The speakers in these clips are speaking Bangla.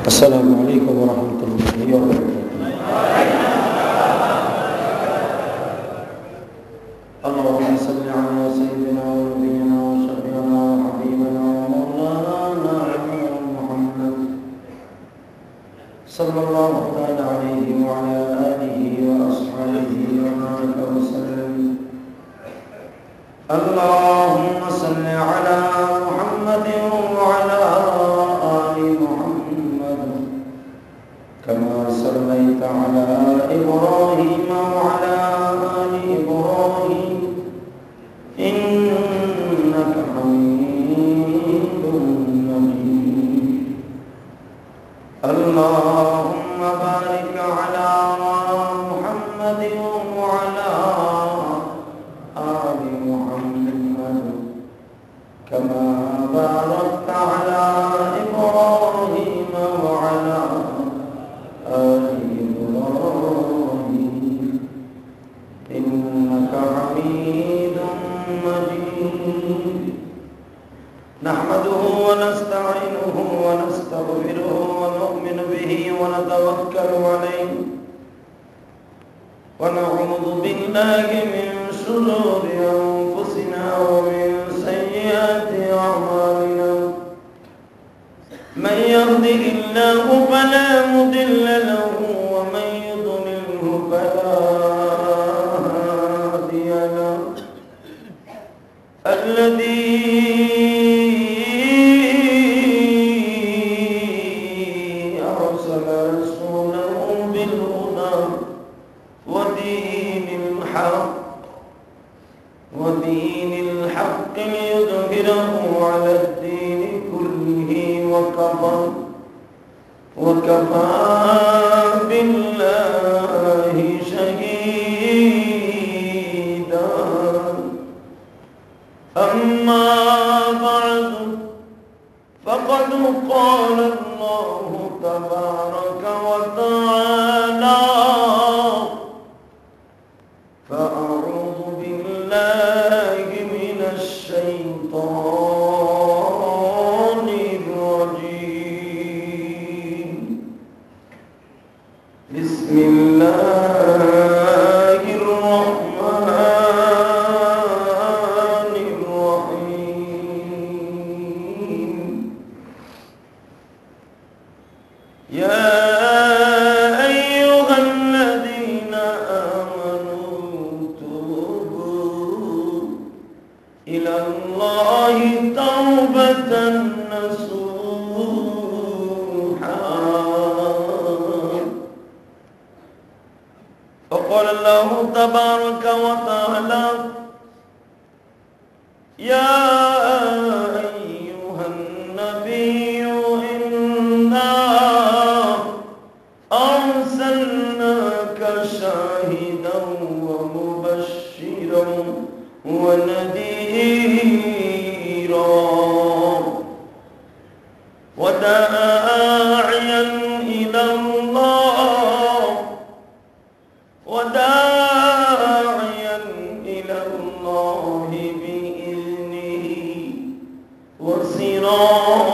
السلام عليكم ورحمة الله وبركاته. اللهم صل على سيدنا ونبينا وشفيعنا وحبيبنا ومولانا محمد صلى الله تعالى عليه وعلى آله وأصحابه وبارك وسلم. اللهم صل على محمد وعلى آل محمد كما صليت على إبراهيم وعلى آل إبراهيم إنك حميد مجيد. اللهم بارك على محمد وعلى آل محمد كما باركت على إبراهيم وعلى آل إبراهيم إنك حميد مجيد. نحمده ونستعينه ونستغفره ونؤمن به ونتوكل عليه ونعوذ بالله من شرور أنفسنا ومن سيئات أعمالنا. من يهده الله فلا مضل له ومن يضلله فلا هادي له. الذي أرسل رسوله بالهدى ودين الحق ليظهره على الدين كله وكفى بالله شهيدا. أما بعد فقد قال الله تبارك وتعالى: فأعوذ بالله من الشيطان الرجيم. بسم الله الرحمن الرحيم. يا أيها الذين آمنوا توبوا إلى الله توبة نصوحا. وقال الله تبارك وتعالى: يا أيها النبي إنا أرسلناك شاهدا ومبشرا ونذيرا وداعيا إلى الله بإذنه وسراجا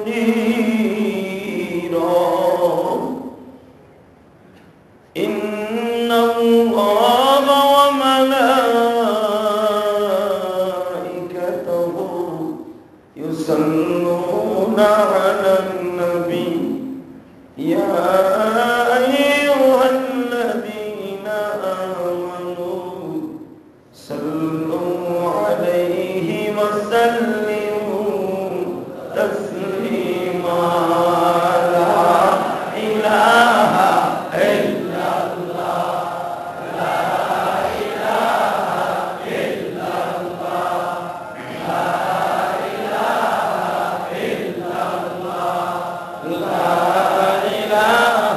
منيرا. إن الله وملائكته يصلون على النبي. يا أيها الذين آمنوا صلوا عليه وسلموا تسليما. لا إله إلا الله، لا إله إلا الله، لا إله إلا الله، لا إله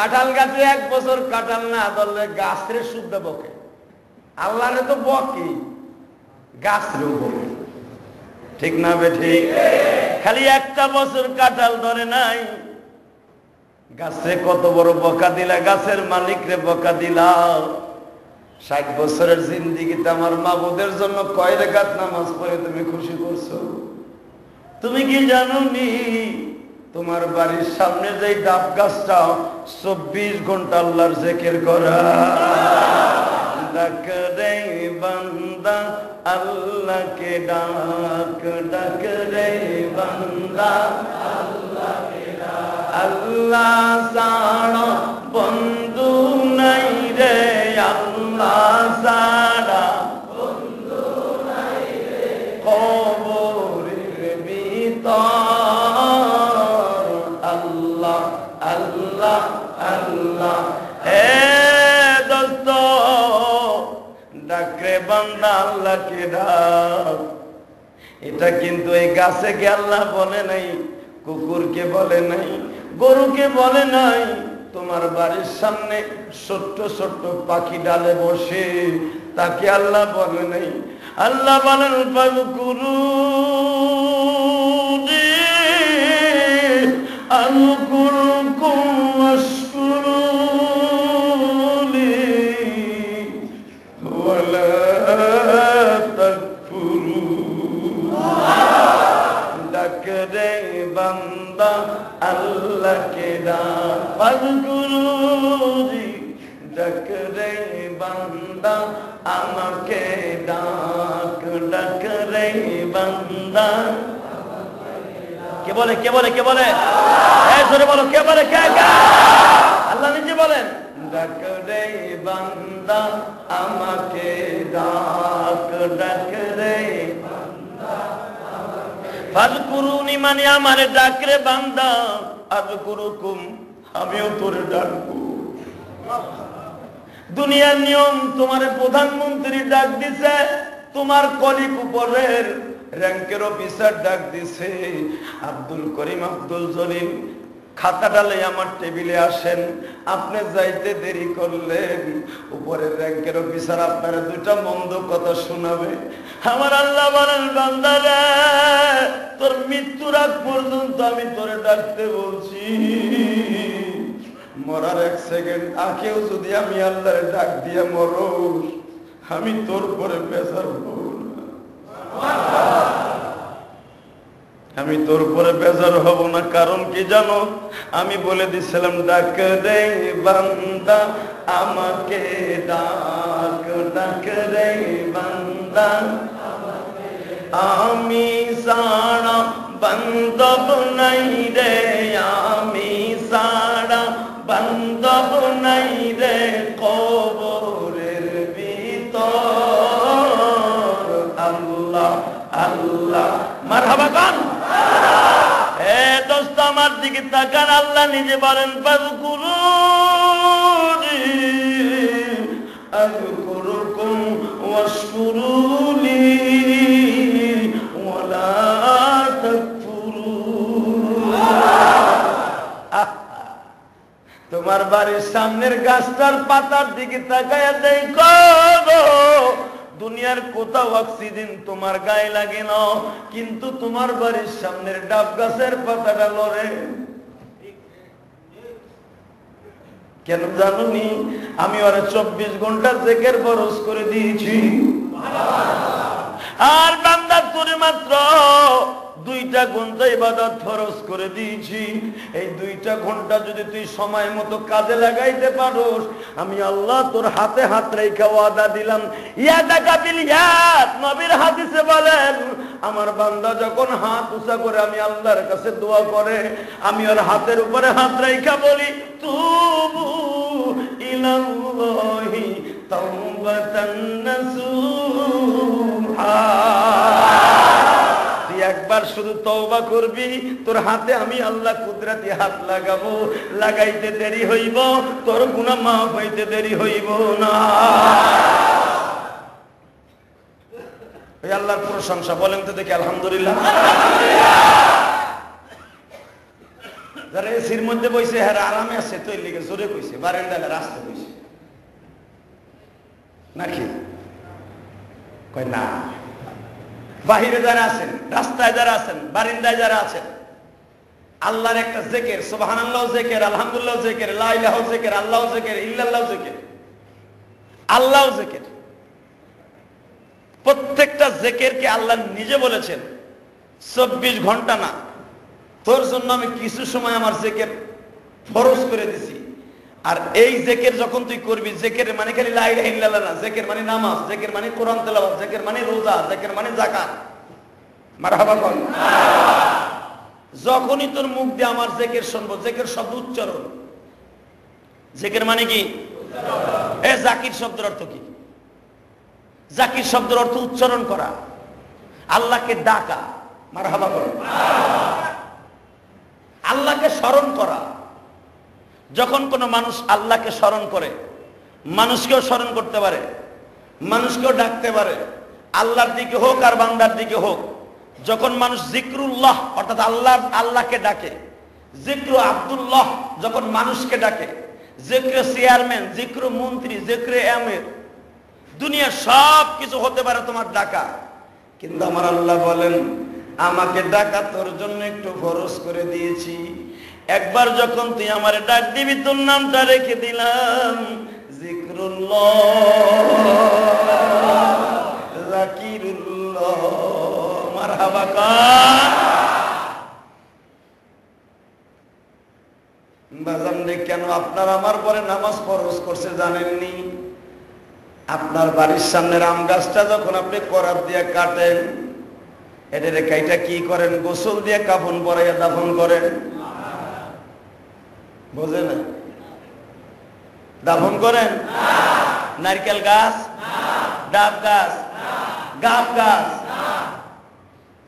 কাঁঠাল গাছে 1 বছর কাঁঠাল না ধরলে গাছরে শুদ্ধ বকে, আল্লাহরে তো বকে, গাছরেও বকে, ঠিক না বেঠি? খালি 1টা বছর কাঁঠাল ধরে নাই, গাছে কত বড় বকা দিলা, গাছের মালিকরে বকা দিলা। 60 বছরের জিন্দেগিতে আমার মাবুদের জন্য কয় রাকাত নামাজ পড়ে তুমি খুশি করছো? তুমি কি জানোনি তোমার বাড়ির সামনে যে ডাব গাছটা 24 ঘন্টা আল্লাহর জিকির করা? ডাক রে বান্দা আল্লাহকে ডাক, ডাক রে বান্দা আল্লাহকে ডাক। আল্লাহ ছাড়া বন্ধু নাই রে, আল্লাহ ছাড়া বন্ধু নাই রে, কবরের ভিতর আল্লাহ আল্লাহ আল্লাহ। হে দোস্ত, ডাকরে বান্দা আল্লাহকে ডাক। এটা কিন্তু এই গাছকে আল্লাহ বলে নাই, কুকুরকে বলে নাই, গরুকে বলে নাই, তোমার বাড়ির সামনে ছোট্ট ছোট্ট পাখি ডালে বসে তাকে আল্লাহ বলে নাই। আল্লাহ বলেন ফাযকুরুনি আযকুরকুম ওয়াশকুরুলি ওয়ালা তাকফুরুন। ডাক রে বান্দা আল্লাহকে ডাক, ফাযকুরুনি, ডাক রে বান্দা আমাকে ডাক, ডাক রে বান্দা। কে বলে, কে বলে, কে বলে? এই জোরে বলো, কে বলে? কে কে? আল্লাহ নিজে বলেন, ডাক রে বান্দা আমাকে ডাক, ডাক রে বান্দা। ফাযকুরুনি মানে আমারে ডাক রে বান্দা, আযকুরুকুম আমিও তোরে ডাকবো। দুনিয়ার নিয়ম, তোমার প্রধানমন্ত্রী ডাক দিছে, তোমার কলিগ উপরের র্যাঙ্কের অফিসার ডাক দিছে, আব্দুল করিম, আব্দুল জলিল খাতা ডালে আমার টেবিলে আসেন। আপনি যাইতে দেরি করলেন, উপরের র্যাঙ্কের অফিসার আপনারা 2টা মন্দ কথা শোনাবে। আমার আল্লাহ বলেন বান্দা রে, তোর মৃত্যুর আগ পর্যন্ত আমি তোরে ডাকতে বলছি। মরার 1 সেকেন্ড আগেও যদি আমি আল্লাহর ডাক দিয়ে মরো, আমি তোর পরে বেজার হব না, আমি তোর পরে বেজার হব না। কারণ কি জানো? আমি বলে দিছিলাম, ডাক রে বান্দা আমাকে ডাক, ডাক রে বান্দা। আমি সারা বান্দব নাই রে, আমি সারা বান্দব নাই রে, কবরের ভিতর আল্লাহ আল্লাহ। মারহাবা গান। এ দোস্ত আমার দিকে তাকান, আল্লাহ নিজে বলেন ফাযকুরুনি আযকুরকুম ওয়াশকুরুলি ওয়ালা তাকফুরুন। তোমার বাড়ির সামনের গাছটার পাতার দিকে তাকায়া দেখো, দুনিয়ার কোথাও অক্সিজেন তোমার গায়ে লাগে না, কিন্তু তোমার বাড়ির সামনের ডাব গাছের পাতাটা লড়ে। কেন জানুনি? আমি ওরা 24 ঘন্টা জিকির ফরজ করে দিয়েছি। আর বান্দা তোরে মাত্র 2টা ঘন্টা ইবাদত ফরজ করে দিয়েছি। এই 2টা ঘন্টা যদি তুই সময় মতো কাজে লাগাইতে পারোস, আমি আল্লাহ তোর হাতে হাত রেখে ওয়াদা দিলাম। ইয়াদাকা বিল ইয়াদ, নবীর হাদিসে বলেন, আমার বান্দা যখন হাত উঁচা করে আমি আল্লাহর কাছে দোয়া করে, আমি ওর হাতের উপরে হাত রেখে বলি, তুবু ইলাল্লাহি তাওবাতান নাসুহা। একবার শুধু তওবা করবি, তোর হাতে আমি আল্লাহ কুদরতি হাত লাগাবো, লাগাইতে দেরি হইব, তোর গুনাহ মাফ হইতে দেরি হইব না। এই আল্লাহর প্রশংসা বলেন তো দেখি, আলহামদুলিল্লাহ। যারা এসির মধ্যে বইছে হ্যাঁ আরামে আছে তো এর লিগে জোরে কইছে, বারান্দায় রাস্তা কইছে নাকি? কয় না, বাহিরে যারা আছেন, রাস্তায় যারা আছেন, বারান্দায় যারা আছেন, আল্লাহর একটা জিকির, সুবহানাল্লাহ জিকির, আলহামদুলিল্লাহ জিকির, লা ইলাহা জিকির, আল্লাহু জিকির, ইল্লাল্লাহু জিকির, আল্লাহু জিকির। প্রত্যেকটা জিকিরকে আল্লাহ নিজে বলেছেন 24 ঘন্টা না, তোর জন্য আমি কিছু সময় আমার জিকির ফরজ করে দিছি। আর এই জিকির যখন তুই করবি, জিকির মানে খালি লা ইলাহা ইল্লাল্লাহ না, জিকির মানে নামাজ, জিকির মানে কোরআন তেলাওয়াত, জিকির মানে রোজা, জিকির মানে যাকাত। মারহাবা বল। যখনই তোর মুখ দিয়ে আমার জিকির শুনবো, জিকির শব্দ উচ্চারণ, জিকির মানে কি? এ জাকির শব্দের অর্থ কি? জাকির শব্দের অর্থ উচ্চারণ করা, আল্লাহকে ডাকা। মারহাবা বল। আল্লাহকে স্মরণ করা। যখন কোনো মানুষ আল্লাহকে স্মরণ করে, মানুষকেও স্মরণ করতে পারে, মানুষকেও ডাকতে পারে, আল্লাহর দিকে হোক আর বান্দার দিকে হোক। যখন মানুষ জিক্রুল্লাহ অর্থাৎ আল্লাহকে ডাকে, জিক্রু আব্দুল্লাহ যখন মানুষকে ডাকে, জিক্রে চেয়ারম্যান, জিক্রু মন্ত্রী, জিক্রে আমির, দুনিয়ার সব কিছু হতে পারে তোমার ডাকা, কিন্তু আমার আল্লাহ বলেন আমাকে ডাকা তোর জন্য একটু ফরজ করে দিয়েছি। একবার যখন তুই আমারে ডাক দিবি, তোর নামটা রেখে দিলাম জিক্রুল্লাহ, জাকিরুল্লাহ। মারহাবা বাজান রে, কেন আপনার আমার পরে নামাজ ফরজ করছে জানেননি? আপনার বাড়ির সামনের আম গাছটা যখন আপনি করাত দিয়ে কাটেন, এটার কাইটা কি করেন? গোসল দিয়ে কাফন পরাইয়া দাফন করেন, বোঝে না? দাফন করেন? নারকেল গাছ, ডাব গাছ, গাব গাছ,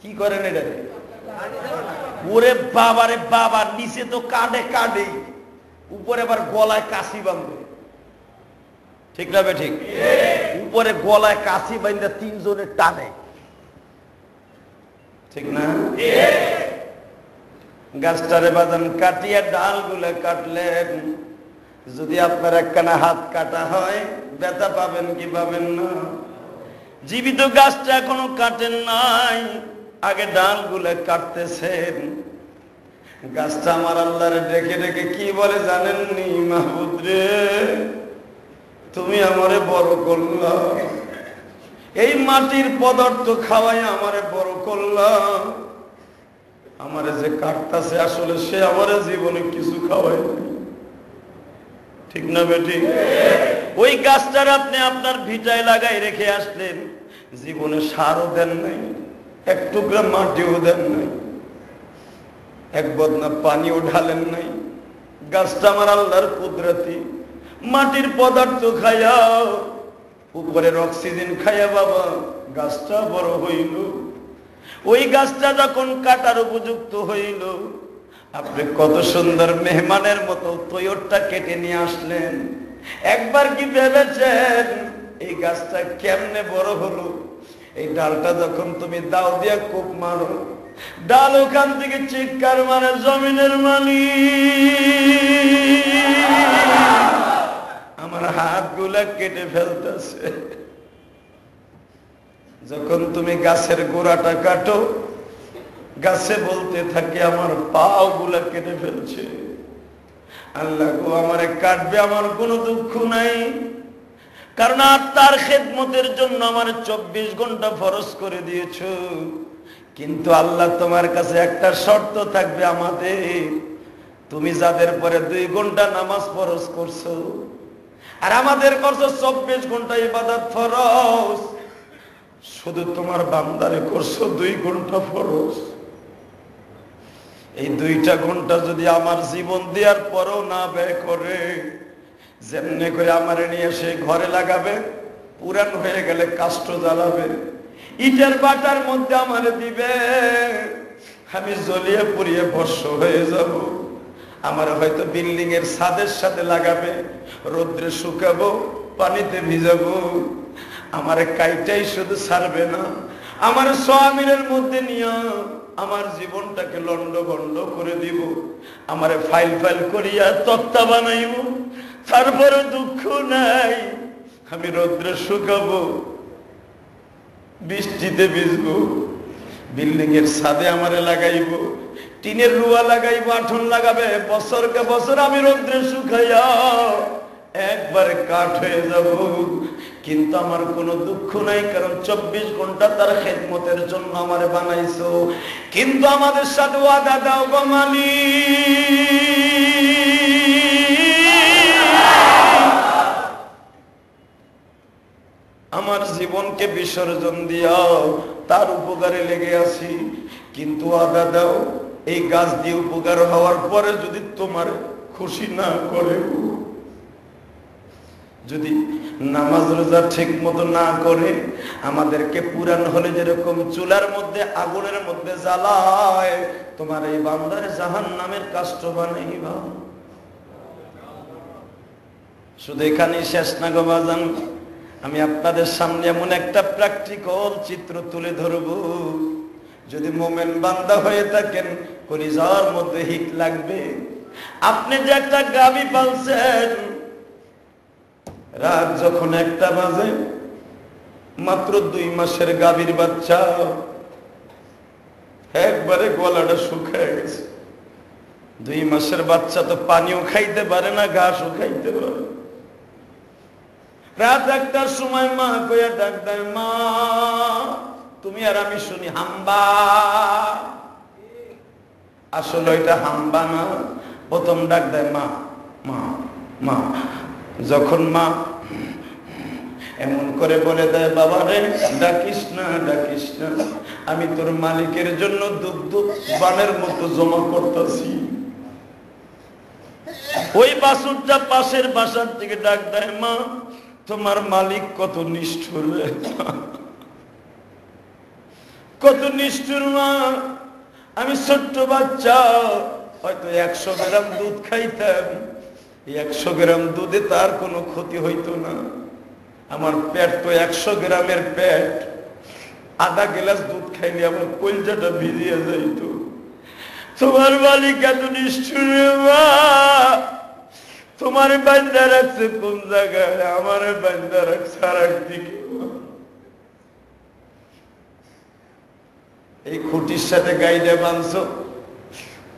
কি করেন এটা? ওরে বাবারে বাবা, নিচে তো কাটে কাটে, উপরে আবার গলায় কাশি বাঁধবে। ঠিক না বে ঠিক? উপরে গলায় কাশি বাঁধে তিনজনে টানে, ঠিক না? গাছটারে বাদান কাটিয়া ডাল গুলা কাটলেন, যদি আপনার একখানা হাত কাটা হয় ব্যথা পাবেন কি পাবেন না? জীবিত গাছটা এখনো কাটেন নাই, আগে ডাল গুলা কাটতেছেন। গাছটা আমার আল্লাহরে ডেকে ডেকে কি বলে জানেননি? মাহবুব রে, তুমি আমারে বড় করলা, এই মাটির পদার্থ খাওয়াই আমারে বড় করলা, আমারে যে কাটতাছে আসলে সে আমারে জীবনে কিছু খাওয়াই, ঠিক না বেটি? ওই গাছটার আপনি আপনার ভিটায় লাগাই রেখে আসলেন, জীবনে সারও দেন নাই, এক টুকরা মাটিও দেন নাই, এক বদনা পানিও ঢালেন নাই। গাছটা আমার আল্লাহর কুদরতি, মাটির পদার্থ খাইয়া, উপরের অক্সিজেন খাইয়া বাবা গাছটা বড় হইল। ওই গাছটা যখন কাটার উপযুক্ত হইল, আপনি কত সুন্দর মেহমানের মতো তৈরটা কেটে নিয়ে আসলেন। একবার কি ভেবেছেন এই গাছটা কেমনে বড় হলো? এই ডালটা যখন তুমি দাও দিয়া কোপ মারো, ডাল ওখান থেকে চিৎকার মারে জমিনের মালিক আমার হাত গুলা কেটে ফেলতেছে। যখন তুমি গাছের গোড়াটা কাটো, গাছে বলতে থাকে আমার পাও গুলা কেটে ফেলছে। আল্লাহ গো, আমারে কাটবে, আমার কোনো দুঃখ নাই, কারণ আর তার খেদমতের জন্য আমার 24 ঘন্টা ফরজ করে দিয়েছো। কিন্তু আল্লাহ তোমার কাছে একটা শর্ত থাকবে আমাদের, তুমি যাদের পরে 2 ঘন্টা নামাজ ফরজ করছো আর আমাদের করছো 24 ঘন্টা ইবাদত ফরজ, শুধু তোমার বান্দারে করছো 2 ঘন্টা ফরজ। এই 2টা ঘন্টা যদি আমার জীবন দেওয়ার পরও না ব্যয় করে, যেমনি করে আমারে নিয়ে সে ঘরে লাগাবে, পুরান হয়ে গেলে কাষ্ঠ জ্বালাবে, ইটের বাটার মধ্যে আমারে দিবে, আমি জ্বলিয়ে পুড়িয়ে ভস্ম হয়ে যাব। আমার হয়তো বিল্ডিং এর ছাদের সাথে লাগাবে, রোদ্রে শুকাবো, পানিতে ভিজাবো, আমার কাইটাই শুধু ছাড়বে না, আমার স্বামীর মধ্যে নিয়ে আমার জীবনটাকে লন্ডভন্ড করে দিব, আমারে ফাইল ফাইল করিয়া তক্তা বানাইব, তারপরে দুঃখ নাই। আমি রৌদ্রে শুকাবো, বৃষ্টিতে ভিজবো, বিল্ডিং এর ছাদে আমারে লাগাইব, টিনের রুয়া লাগাইব, আঠন লাগাবে, বছরকে বছর আমি রৌদ্রে শুকাইয়া একবারে কাঠ হয়ে যাব। কিন্তু আমার কোনো দুঃখ নাই, কারণ 24 ঘন্টা তার খেদমতের জন্য আমারে বানাইছো। কিন্তু আমাদের সাথে ওয়াদা দাও গো মালিক, আমার জীবনকে বিসর্জন দিয়াও, তার উপকারে লেগে আছি। কিন্তু ওয়াদা দাও, এই গাছ দিয়ে উপকার হওয়ার পরে যদি তোমার খুশি না করে, যদি নামাজ রোজা ঠিক মতো না করে, আমাদেরকে পুরান হলে যেরকম চুলার মধ্যে আগুনের মধ্যে জ্বালায়, তোমার এই বান্দার জাহান্নামের কাষ্ট বানাইবা। শুধু এখানেই শেষ না গো বাজান, আমি আপনাদের সামনে এমন একটা প্র্যাকটিক্যাল চিত্র তুলে ধরব, যদি মোমেন বান্দা হয়ে থাকেন কলিজার মধ্যে হিট লাগবে। আপনি যে একটা গাভী পালছেন, রাত যখন 1টা বাজে, মাত্র 2 মাসের গাভীর বাচ্চা, একবারে গলাটা শুকায় গেছে। 2 মাসের বাচ্চা তো পানিও খাইতে পারে না, ঘাসও খাইতে পারে। রাত 1টার সময় মা কইয়া ডাক দেয়, মা তুমি আর আমি শুনি হাম্বা। আসলে এটা হাম্বা না, প্রথম ডাক দেয় মা মা মা। যখন মা এমন করে বলে দেয়, বাবা রে ডাকিস না, ডাকিস না, আমি তোর মালিকের জন্য দুগ্ধ বানের মতো জমা করতেছি। ওই বাছুরটা পাশের বাসার থেকে ডাক দেয়, মা তোমার মালিক কত নিষ্ঠুর, কত নিষ্ঠুর মা। আমি ছোট্ট বাচ্চা, হয়তো 100 গ্রাম দুধ খাইতাম, 100 গ্রাম দুধে তার কোনো ক্ষতি হইতো না। আমার পেট তো 100 গ্রামের পেট, আধা গ্লাস দুধ খাইলে আমার কলজাটা ভিজিয়ে যাইত। তোমার মালিক এত নিষ্ঠুর মা, তোমার বান্দা রাখছে কোন জায়গায়, আমার বান্দা রাখছে আর একদিকে। এই খুঁটির সাথে গাইডে বাঁধছো,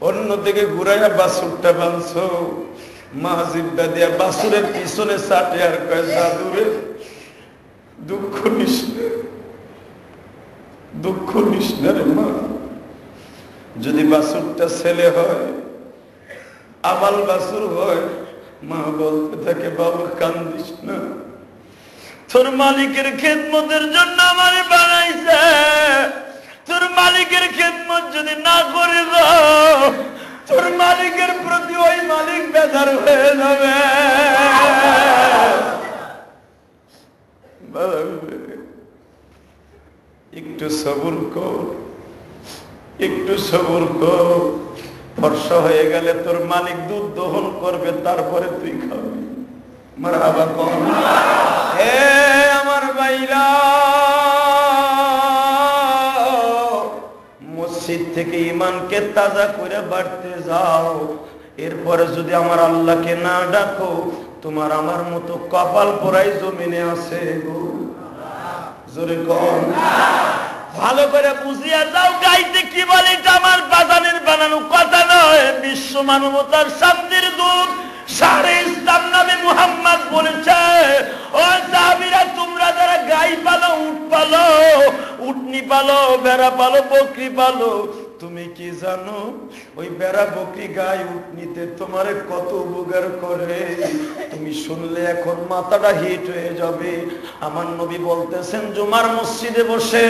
অন্যদিকে ঘুরাইয়া বাছুরটা বাঁধছো। মাজিবটা দিয়া বাছুরের পিছনে চাটে আর কয়, জাদুরে দুঃখ নিস না, দুঃখ নিস না রে মা। যদি বাছুরটা ছেলে হয়, আবাল বাছুর হয়, মা বলতে থাকে, বাবা কান্দিস না, তোর মালিকের খেদমতের জন্য আমারে বানাইছে। তোর মালিকের খেদমত যদি না করে দাও, তোর মালিকের প্রতি ওই মালিক বেজার হয়ে যাবে। একটু সবুর কর, একটু সবুর কর। বর্ষা হয়ে গেলে তোর মালিক দুধ দহন করবে, তারপরে তুই খাবি। মারহাবা কর। হে আমার ভাইরা, মসজিদ থেকে ঈমানকে তাজা করে বাড়তে যাও। এরপরে যদি আমার আল্লাহকে না ডাকো, তোমার আমার মতো কপাল পোড়াই জমিনে আছে গো। জোরে কর, ভালো করে বুঝিয়া যাও। গাইতে কি বলে, এটা আমার বাজানের বানানো কথা নয়, বিশ্ব মানবতার শান্তির দূত সারে ইসলাম নবী মুহাম্মদ বলেছে, ও সাহাবীরা, তোমরা যারা গাই পালো, উট পালো, উটনি পালো, ভেড়া পালো, বকরি পালো, তুমি কি জানো ওই ভেড়া, বকরি, গাই, উটনিতে তোমারে কত উপকার করে? তুমি শুনলে এখন মাথাটা হিট হয়ে যাবে। আমার নবী বলতেছেন, জুমার মসজিদে বসে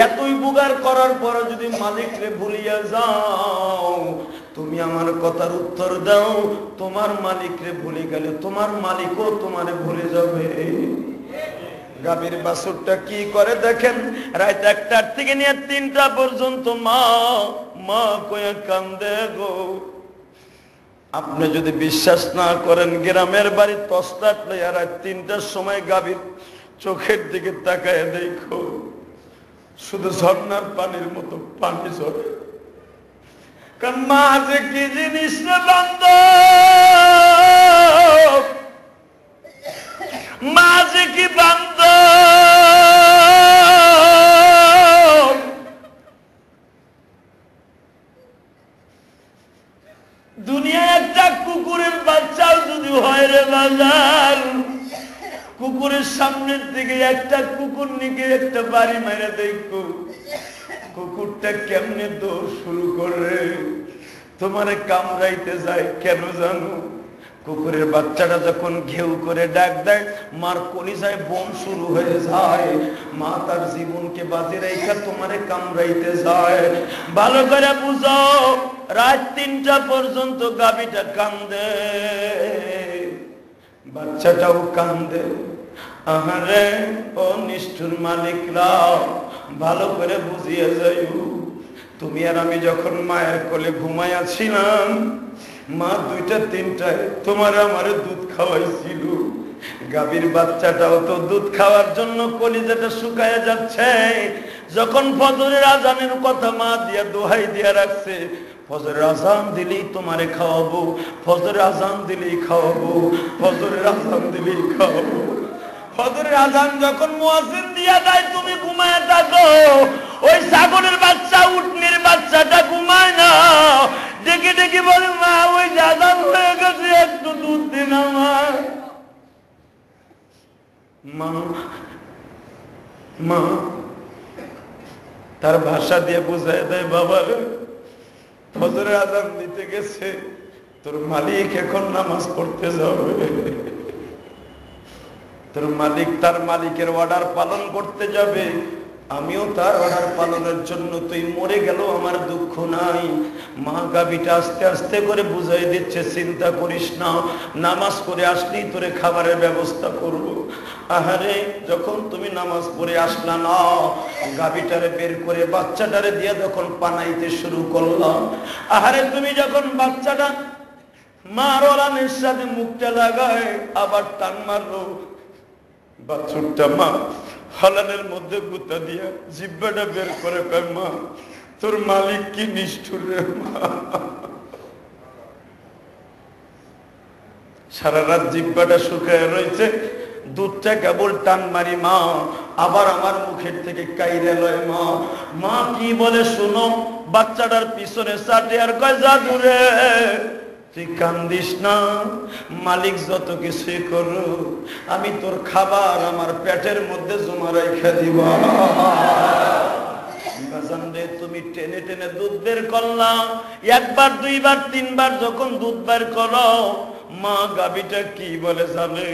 এতই উপকার করার পরে যদি মালিকরে ভুলিয়া যাও, তুমি আমার কথার উত্তর দাও, তোমার মালিকরে ভুলে গেলে তোমার মালিকও তোমারে ভুলে যাবে। গাভীর বাছুরটা কি করে দেখেন, রাত 1টার থেকে নিয়ে 3টা পর্যন্ত মা মা কয়ে কান্দে গো। আপনি যদি বিশ্বাস না করেন, গ্রামের বাড়ি তসলাট লইয়া রাত 3টার সময় গাভীর চোখের দিকে তাকায় দেখো, শুধু ঝর্ণার পানির মতো পানি ঝরে। মা যে কি জিনিস রে বান্ধব, মা যে কি বান্ধব। দুনিয়ায় একটা কুকুরের বাচ্চাও যদি হয় রে বাজার, কুকুরের সামনের দিকে একটা কুকুর নিকে একটা বাড়ি মেরে দেখো, কুকুরটা কেমনে দৌড় শুরু করে, তোমারে কামড়াইতে যায়। কেন জানো? কুকুরের বাচ্চাটা যখন ঘেউ করে ডাক দেয়, মার কলিজায় বোম শুরু হয়ে যায়। মা তার জীবনকে বাজি রেখে তোমারে কামড়াইতে যায়। ভালো করে বুঝো, রাত 3টা পর্যন্ত গাভীটা কান্দে, বাচ্চাটাও কান্দে। আহারে ও নিষ্ঠুর মালিকরা, ভালো করে বুঝিয়ে যাইও। তুমি আর আমি যখন মায়ের কোলে ঘুমাইয়াছিলাম, মা 2টা 3টায় তোমার আমারে দুধ খাওয়াইছিল। গাভীর বাচ্চাটাও তো দুধ খাওয়ার জন্য কলিজাটা শুকায় যাচ্ছে। যখন ফজরের আজানের কথা মা দিয়া দোহাই দিয়া রাখছে, ফজরের আজান দিলেই তোমারে খাওয়াবো, ফজরের আজান দিলেই খাওয়াবো, ফজরের আজান দিলেই খাওয়াবো। ফজরের আজান যখন মুয়াজ্জিন দিয়া দেয়, তুমি ঘুমায় থাকো। ওই ছাগলের বাচ্চা, উটনির বাচ্চাটা ঘুমায় না, ডেকে ডেকে বলে, মা ওই আজান হয়ে গেছে, একটু দুধ দিন আমার। মা মা তার ভাষা দিয়ে বুঝায় দেয়, বাবা ফজরের আজান দিতে গেছে, তোর মালিক এখন নামাজ পড়তে যাবে। তোর মালিক তার মালিকের অর্ডার পালন করতে যাবে, আমিও তার অর্ডার পালনের জন্য। তুই মরে গেল আমার দুঃখ নাই। মা গাভীটা আস্তে আস্তে করে বুঝাই দিচ্ছে, চিন্তা করিস না, নামাজ পড়ে আসলেই তোরে খাবারের ব্যবস্থা করব। আহারে যখন তুমি নামাজ পড়ে আসলা না, গাভীটারে বের করে বাচ্চাটারে দিয়ে যখন পানাইতে শুরু করলাম, আহারে তুমি যখন বাচ্চাটা মার ওলানের সাথে মুখটা লাগায় আবার টান মারলো, বাছুরটা মা হালানের মধ্যে গুতা দিয়া জিব্বাটা বের করে কয়, মা তোর মালিক কি নিষ্ঠুর রে মা। সারা রাত জিব্বাটা শুকায় রয়েছে, দুধটা কেবল টান মারি মা আবার আমার মুখের থেকে কাইরে লয়। মা মা কি বলে শোনো, বাচ্চাটার পিছনে চাটে আর কয়, জাদুরে তুই কান্দিস না, মালিক যত কিছুই করো, আমি তোর খাবার আমার পেটের মধ্যে জমা রাইখা দিব। তুমি টেনে টেনে দুধ বের করলাম, 1বার 2বার 3বার যখন দুধ বের করো, মা গাভীটা কি বলে জানে,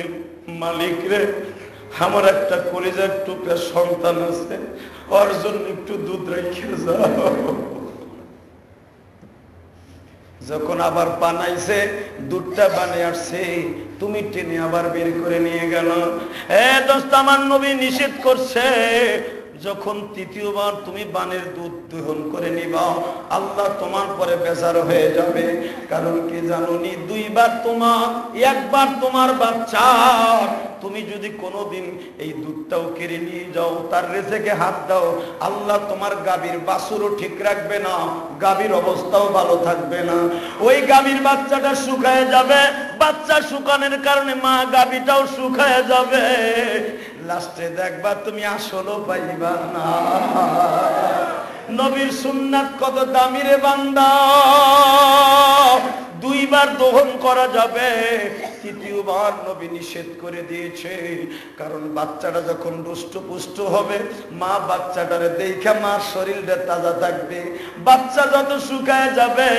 মালিক রে আমার একটা কলিজার টুকরা সন্তান আছে, ওর জন্য একটু দুধ রেখে যাও। যখন আবার বানাইছে, দুধটা বানিয়ে আসছে, তুমি টেনে আবার বের করে নিয়ে গেল। দোস্ত, আমার নবী নিষেধ করছে, যখন 3য়বার তুমি বানের দুধ দহন করে নিবা, আল্লাহ তোমার পরে বেজার হয়ে যাবে। কারণ কি জানো নি, 2বার তোমার, 1বার তোমার বাচ্চা। তুমি যদি কোনোদিন এই দুধটাও কেড়ে নিয়ে যাও, তার রেজেকে হাত দাও, আল্লাহ তোমার গাভীর বাছুরও ঠিক রাখবে না, গাভীর অবস্থাও ভালো থাকবে না। ওই গাভীর বাচ্চাটা শুকায় যাবে, বাচ্চা শুকানোর কারণে মা গাভীটাও শুকায় যাবে। লাস্টে দেখবা তুমি আসলও পাইবা না। নবীর সুন্নাত কত দামি রে বান্দা। 2বার দহন করা যাবে, 3য়বার নবী নিষেধ করে দিয়েছে। কারণ বাচ্চাটা যখন দুষ্টপুষ্ট হবে, মা বাচ্চাটারে দেখা মার শরীরটা তাজা থাকবে। বাচ্চা যত শুকায় যাবে,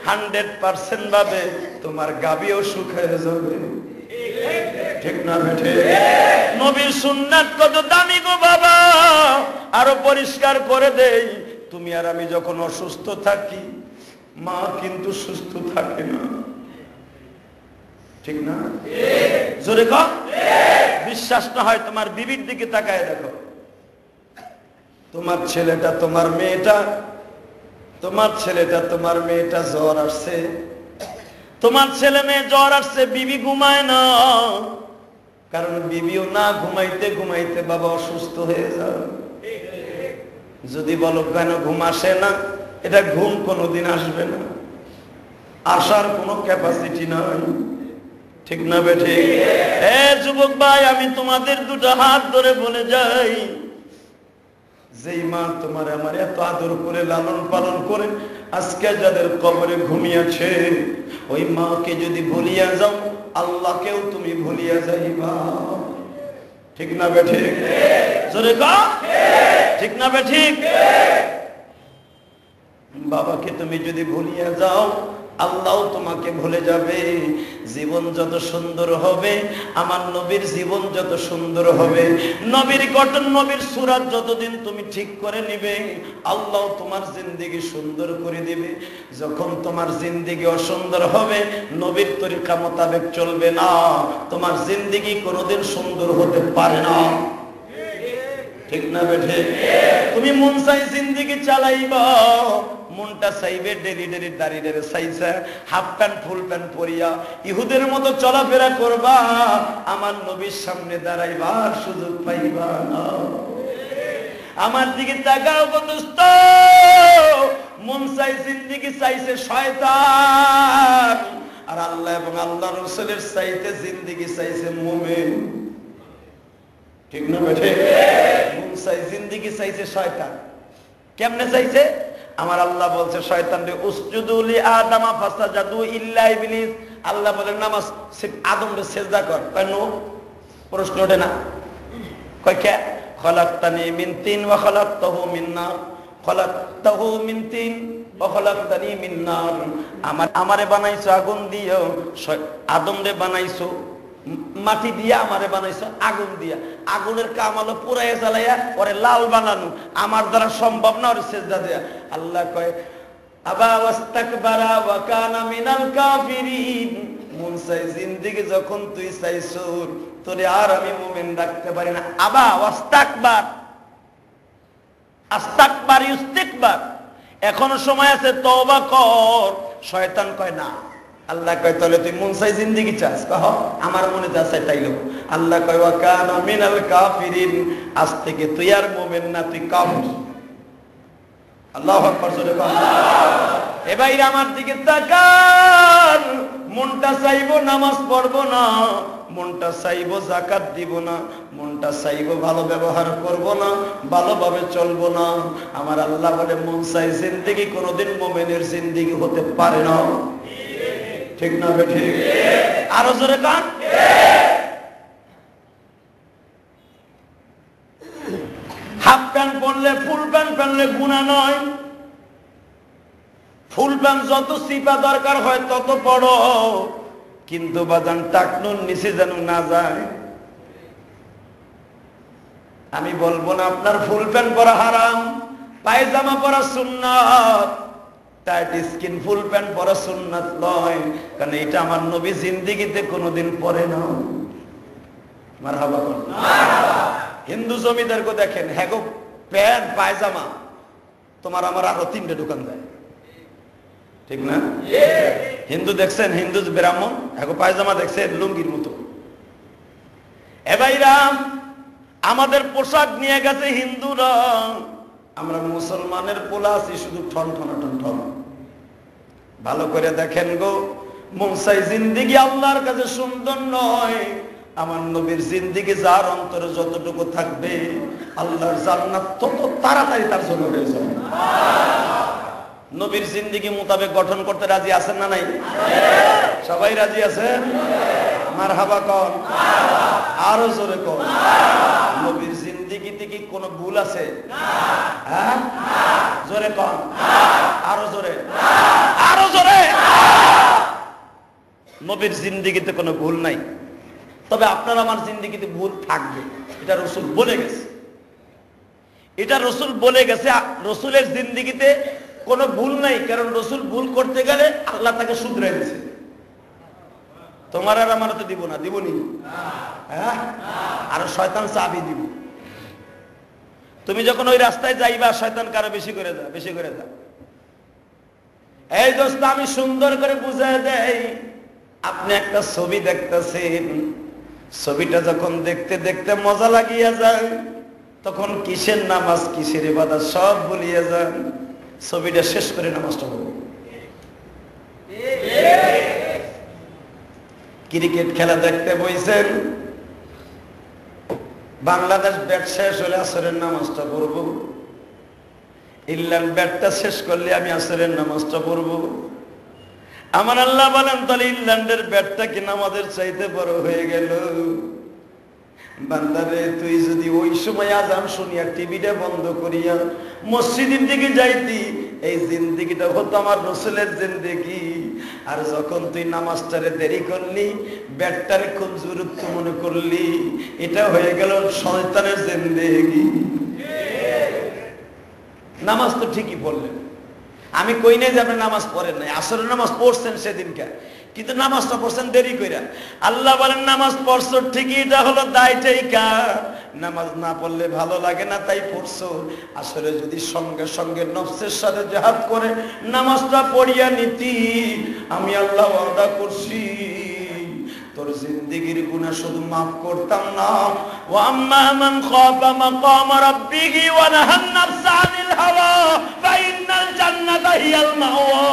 100% ভাবে তোমার গাভীও শুকায় যাবে। ঠিক না বেঠে? নবীর সুন্নাত কত দামি গো বাবা। আরো পরিষ্কার করে দেই, তুমি আর আমি যখন অসুস্থ থাকি, মা কিন্তু সুস্থ থাকে না। ঠিক না? জোরে কও। বিশ্বাস না হয় তোমার বিবির দিকে তাকায় দেখো, তোমার ছেলেটা তোমার মেয়েটা, তোমার ছেলেটা তোমার মেয়েটা জ্বর আসছে, তোমার ছেলে মেয়ে জ্বর আসছে, বিবি ঘুমায় না। কারণ বিবিও না ঘুমাইতে ঘুমাইতে বাবা অসুস্থ হয়ে যাবে। যদি বলো কেন ঘুম আসে না, এটা ঘুম কোনোদিন আসবে না, আসার কোনো ক্যাপাসিটি নাই। ঠিক না বেঠে? যুবক ভাই, আমি তোমাদের দুটো হাত ধরে বলে যাই, যেই মা তোমার আমার এত আদর করে লালন পালন করে আজকে যাদের কবরে ঘুমিয়েছে, ওই মাকে যদি ভুলিয়া যাও, আল্লাহকেও তুমি ভুলিয়া যাইবা। ঠিক না বেঠে? জোরে কা ঠিক না বেঠে? বাবাকে তুমি যদি ভুলিয়া যাও, আল্লাহ তোমাকে ভুলে যাবে। জীবন যত সুন্দর হবে, আমার নবীর জীবন যত সুন্দর হবে, নবীর গঠন নবীর সূরা যতদিন তুমি ঠিক করে নিবে, আল্লাহ তোমার জিন্দেগি সুন্দর করে দিবে। যখন তোমার জিন্দেগি অসুন্দর হবে, নবীর তরিকা মোতাবেক চলবে না, তোমার জিন্দেগি কোনোদিন সুন্দর হতে পারে না। ঠিক না বেঠে? তুমি মন চাই জিন্দেগি চালাইবা, মনটা চাইবে ডেলি ডেলি দাঁড়িয়ে চাইছে হাফ প্যান্ট ফুল প্যান্ট পরিয়া ইহুদের মতো চলাফেরা করবা, আমার নবীর সামনে দাঁড়াইবার সুযোগ পাইবা না। আমার দিকে তাকাও গো দোস্ত, মন চাই জিন্দেগি চাইছে শয়তান, আর আল্লাহ এবং আল্লাহ রাসূলের চাইতে জিন্দেগি চাইছে মুমিন। ঠিক না বেঠে? মন চাই জিন্দেগি চাইছে শয়তান। কেমনে চাইছে? আমার আল্লাহ বলছে শয়তানরে উসজুদু লি আদামা ফাসাজাদু ইল্লা ইবলিস। আল্লাহ বলেন নামাজ আদমরে সিজদা কর। কেন? প্রশ্ন ওঠে না? কয় কে? খলাকতানি মিন তিন ওয়া খলাকতাহু মিন নার, খলাকতাহু মিন তিন ওয়া খলাকতানি মিন নার। আমারে বানাইছো আগুন দিও, আদমরে বানাইছো মাটি দিয়া, আমারে বানাইছো আগুন দিয়া। আগুনের কাম হলো পুরাইয়া জ্বালাইয়া ওরে লাল বানানো, আমার দ্বারা সম্ভব না ওরে সিজদা দেয়া। আল্লাহ কয় আবা ওয়াস্তাকবারা ওয়া কানা মিনাল কাফিরিন। মন চাই জিন্দেগি যখন তুই চাইছো, তোরে আর আমি মুমিন রাখতে পারি না। আবা ওয়াস্তাকবার, আস্তাকবার ইস্তিকবার, এখনো সময় আছে, তওবা কর। শয়তান কয় না। আল্লাহ কয় তাহলে তুই মন চাই জিন্দেগি চাস? কহ আমার মনে যা চাই তাই লোক। আল্লাহ কয় ওয়া কানা মিনাল কাফিরিন, আজ থেকে তুই আর মুমিন না, তুই কাফির। আল্লাহু আকবার জোরে কর। এ ভাইরা আমার দিকে তাকান, মনটা চাইবো নামাজ পড়বো না, মনটা চাইবো যাকাত দিব না, মনটা চাইবো ভালো ব্যবহার করব না, ভালোভাবে চলবো না। আমার আল্লাহ বলে মন চাই জিন্দেগি কোনোদিন মুমিনের জিন্দেগি হতে পারে না। ঠিক না বেঠি? আরো জোরে কান। হাফ প্যান্ট পরলে ফুল প্যান্ট পরলে গুনাহ নয়। ফুল প্যান্ট যত সিপা দরকার হয় তত পড়ো, কিন্তু বাজান টাকনুর নিচে যেন না যায়। আমি বলবো না আপনার ফুল প্যান্ট পরা হারাম, পায়জামা পরা সুন্নাত, টাইট স্কিন ফুল প্যান্ট পরা সুন্নাত নয়, কারণ এটা আমার নবী জিন্দেগিতে কোনোদিন পরে না। মারহাবা বল। হিন্দু জমিদারকে দেখেন, হ্যাঁ গো প্যান্ট পায়জামা, তোমার আমার আরো 3টে দোকান দেয়। ঠিক না? হিন্দু দেখছেন, হিন্দু ব্রাহ্মণ, হ্যাঁ গো পায়জামা দেখছেন লুঙ্গির মতো। এ ভাইরা, আমাদের পোশাক নিয়ে গেছে হিন্দুরা, আমরা মুসলমানের পোলা আছি শুধু ঠন ঠন ঠন ঠন। ভালো করে দেখেন গো, মন চাই জিন্দেগি আল্লাহর কাছে সুন্দর নয়। আমার নবীর জিন্দেগি যার অন্তরে যতটুকু থাকবে, আল্লাহর জান্নাত তত তাড়াতাড়ি তার জন্য হয়ে যাবে। নবীর জিন্দেগি মোতাবেক গঠন করতে রাজি আছেন না নাই? সবাই রাজি আছেন? মারহাবা কর, আরো জোরে কর। নবীর জিন্দেগিতে কি কোনো ভুল আছে? হ্যাঁ, জোরে কর, আরো জোরে, আরো জোরে। নবীর জিন্দেগিতে কোনো ভুল নাই, তবে আপনার আমার জিন্দেগিতে ভুল থাকবে, এটা রাসূল বলে গেছে। এটা রাসূল বলে গেছে। রাসূলের জিন্দেগিতে কোনো ভুল নাই, কারণ রাসূল ভুল করতে গেলে আল্লাহ তাকে শুধরে দিয়েছে। তোমার আর আমার তো দিব না, দিব নি? হ্যাঁ, আর শয়তান চাবি দিব। তুমি যখন ওই রাস্তায় যাইবা, শয়তান কারো বেশি করে যা, বেশি করে যা। এই দোস্ত, আমি সুন্দর করে বুঝাই দেই। আপনি একটা ছবি দেখতেছেন, ছবিটা যখন দেখতে দেখতে মজা লাগিয়ে যায়, তখন কিসের নামাজ কিসের ইবাদত সব ভুলিয়ে যান। ছবিটা শেষ করে নামাজটা পড়ব। ক্রিকেট খেলা দেখতে বইছেন, বাংলাদেশ ব্যাট শেষ হলে আসরের নামাজটা পড়ব, ইংল্যান্ড ব্যাটটা শেষ করলে আমি আসরের নামাজটা পড়ব। আমার আল্লাহ বলেন, তাহলে ইংল্যান্ডের ব্যাটটা কি নামাজের চাইতে বড় হয়ে গেল? বান্দারে, তুই যদি ওই সময় আজান শুনিয়া টিভিটা বন্ধ করিয়া মসজিদের দিকে যাইতি, এই জিন্দেগিটা হতো আমার রাসূলের জিন্দেগি। আর যখন তুই নামাজটারে দেরি করলি, ব্যাটটারে খুব গুরুত্ব মনে করলি, এটা হয়ে গেল শয়তানের জিন্দেগি। নামাজ তো ঠিকই পড়লেন, আমি কই নাই যে আপনি নামাজ পড়েন নাই, আসলে নামাজ পড়ছেন সেদিনকার, কিন্তু নামাজটা পড়ছেন দেরি কইরা। আল্লাহ বলেন, নামাজ পড়ছো ঠিকই, এটা হলো দায়টাই কার। নামাজ না পড়লে ভালো লাগে না, তাই পড়ছো। আসলে যদি সঙ্গে সঙ্গে নফসের সাথে জিহাদ করে নামাজটা পড়িয়া নিতি, আমি আল্লাহ ওয়াদা করছি তোর জিন্দেগির গুনাহ শুধু মাফ করতাম না। ওয়া আম্মা মান খাফা মাকাম রাব্বিহি ওয়া নাহান নাফসা আনিল হাওয়া ফা ইন্নাল জান্নাতা হিয়াল মাওয়া।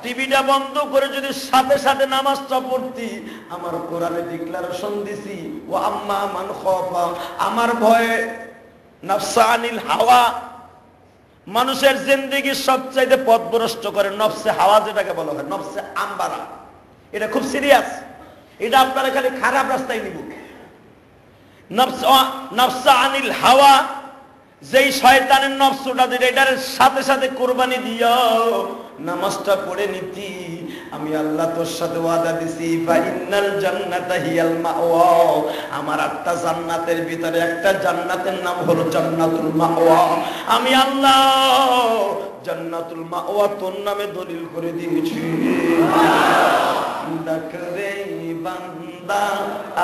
টিভিটা বন্ধ করে যদি সাথে সাথে নামাজটা পড়তি, আমার কোরআনে ডিক্লারেশন দিছি, ওয়া আম্মা মান খাফা, আমার ভয়ে, নাফসা আনিল হাওয়া, মানুষের জিন্দেগি সবচাইতে পথভ্রষ্ট করে নফসে হাওয়া, যেটাকে বলা হয় নফসে আম্বারা। এটা খুব সিরিয়াস, এটা আপনারা খালি খারাপ রাস্তায় নিব। নফসা আনিল হাওয়া, যেই শয়তানের নফসটা যেটা, এটার সাথে সাথে কোরবানি দিও, নামাজটা পড়ে নিতি, আমি আল্লাহ তোর সাথে ওয়াদা দিছি, ফাইনাল জান্নাতা হিয়াল মাওয়া, আমার 8টা জান্নাতের ভিতরে একটা জান্নাতের নাম হলো জান্নাতুল মাওয়া। আমি আল্লাহ জান্নাতুল মাওয়া তোর নামে দলিল করে দিয়েছি। ডাকরে বান্দা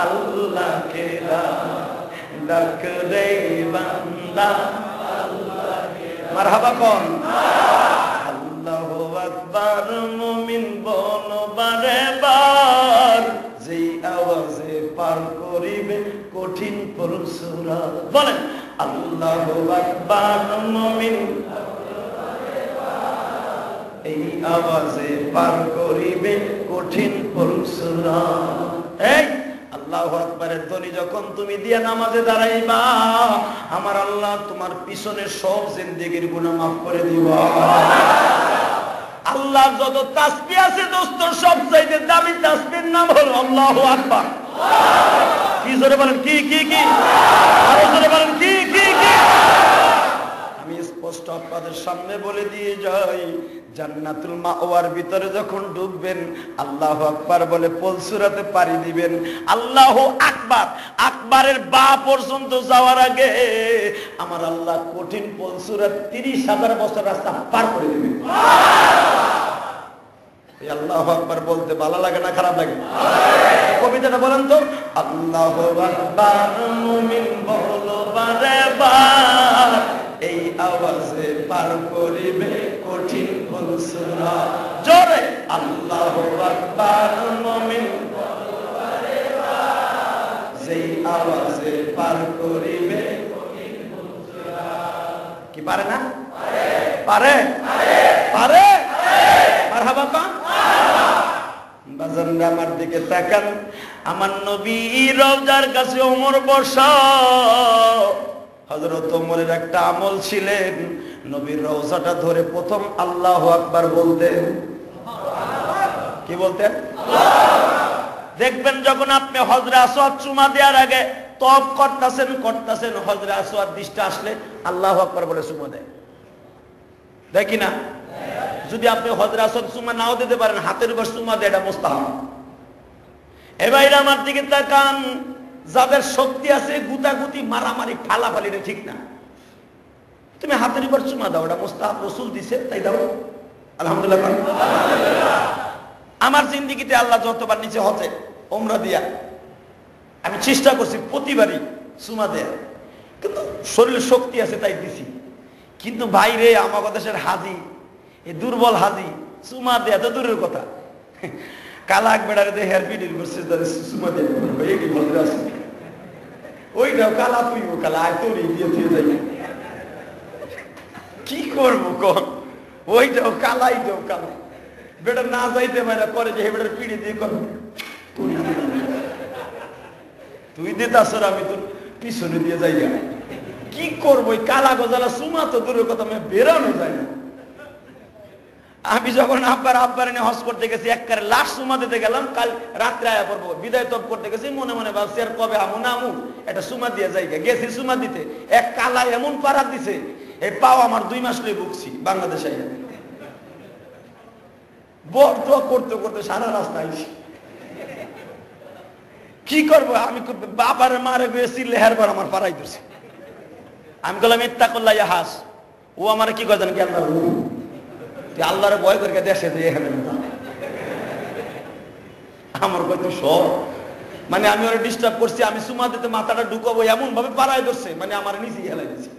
আল্লাহকে ডাকরে বান্দা আল্লাহকে, মারহাবা কোন? আল্লাহু আকবার, মুমিন বলো বারে বার, যেই আওয়াজে পার করিবে কঠিন পরশুরা। বলেন, আল্লাহু আকবার, মুমিন এই আওয়াজে পার করিবে কঠিন পরশুরা। এই আল্লাহু আকবারের ধ্বনি যখন তুমি দিয়া নামাজে দাঁড়াইবা, আমার আল্লাহ তোমার পিছনের সব জিন্দেগির গুনাহ মাফ করে দিবা। আল্লাহ যত তাসবিহ আছে দোস্ত, সবচাইতে দামি তাসবিহর নাম হলো আল্লাহু আকবার। কি জোরে বলেন, কি কি কি? আরো জোরে বলেন, কি কি কি? আমি স্পষ্ট আপনাদের সামনে বলে দিয়ে যাই, জান্নাতুল মাওয়ার ভিতরে যখন ঢুকবেন, আল্লাহু আকবার বলে পলসুরাতে পাড়ি দিবেন। আল্লাহু আকবার, আকবারের বা পর্যন্ত যাওয়ার আগে আমার আল্লাহ কঠিন পলসুরাত 30,000 বছর রাস্তা পার করে দিবেন। এই আল্লাহু আকবার বলতে ভালো লাগে না খারাপ লাগে? কবিতাটা বলেন তো, আল্লাহু আকবার, মুমিন বলো বারে বার, এই আওয়াজে পার করিবে কঠিন পলসুরা। জোরে আল্লাহু আকবার, মুমিন বলো বারে বার, যেই আওয়াজে পার করিবে কঠিন পলসুরা। কি পারে না? পারে পারে পারে। মারহাবা পান। বাজানরা আমার দিকে তাকান, আমার নবী রওজার কাছে ওমর বসা। হযরত ওমরের একটা আমল ছিলেন, নবীর রওজাটা ধরে প্রথম আল্লাহু আকবার বলতেন। কি বলতেন? দেখবেন যখন আপনি হজরে আসওয়াদ চুমা দেওয়ার আগে তওয়াফ করতেছেন হজরে আসওয়াদ দৃষ্টি আসলে আল্লাহু আকবার বলে চুমা দেয়, দেখি না? যদি আপনি হজরে আসওয়াদ চুমা নাও দিতে পারেন, হাতের উপর চুমা দেয়, এটা মুস্তাহাব। এ ভাইরা আমার দিকে তাকান, যাদের শক্তি আছে গুতাগুতি মারামারি ফালাফালি ঠিক না, তুমি হাতের উপর চুমা দাও, এটা মুস্তাহাব, রাসূল দিছে তাই দাও। আলহামদুলিল্লাহ। আমার জিন্দেগিতে আল্লাহ যতবার নিচে হজে ওমরা দিয়া আমি চেষ্টা করছি প্রতিবারই চুমা দেয়া, কিন্তু শরীরে শক্তি আছে তাই দিছি। কিন্তু ভাইরে, আমার দেশের হাজি, এই দুর্বল হাজি, চুমা দেয়া তো দূরের কথা, কালাক বেড়ারে দিয়ে হেয়ার পিডির করছে, চুমা দিয়ে ওইটাও কালা, তুইও কালা, আয় তোর দিয়ে যাই। কি করবো কর, ওইটাও কালা এইটাও কালা। বেটা না যাইতে পারে করে যে বেটার পিড়ি দিয়ে কর, তুই দিতে আসর আমি তোর পিছনে দিয়ে যাই। কি করবো ওই কালা গজালা সুমা তো দূরের কথা, আমি বেরানো যায় না। আমি যখন আব্বার এনে হজ করতে গেছি, একবারে লাশ সুমা দিতে গেলাম, কাল রাত্রে আয়া পড়বো, বিদায় তপ করতে গেছি, মনে মনে ভাবছি আর কবে আমু না আমু, একটা সুমা দিয়ে যাই। গেছি সুমা দিতে, এক কালা এমন পাড়া দিছে, এই পাও আমার 2 মাস লই ভুগছি বাংলাদেশে। বড় দোয়া করতে করতে সারা রাস্তা আইছি। কি করবো আমি, বাবার মারে গেছি লেহার বার আমার পাড়াই দিছি। আমি বললাম ইত্তাকুল্লাহ ইয়া হাস, ও আমার কি করে জানেন কি, আল্লাহরে ভয় করে দেশে দিয়ে আমার কত সব, মানে আমি ওরা ডিস্টার্ব করছি, আমি সুমা দিতে মাথাটা ঢুকাবো এমন ভাবে পাড়ায় ধরছে, মানে আমার নিচে হেলাই দিচ্ছে।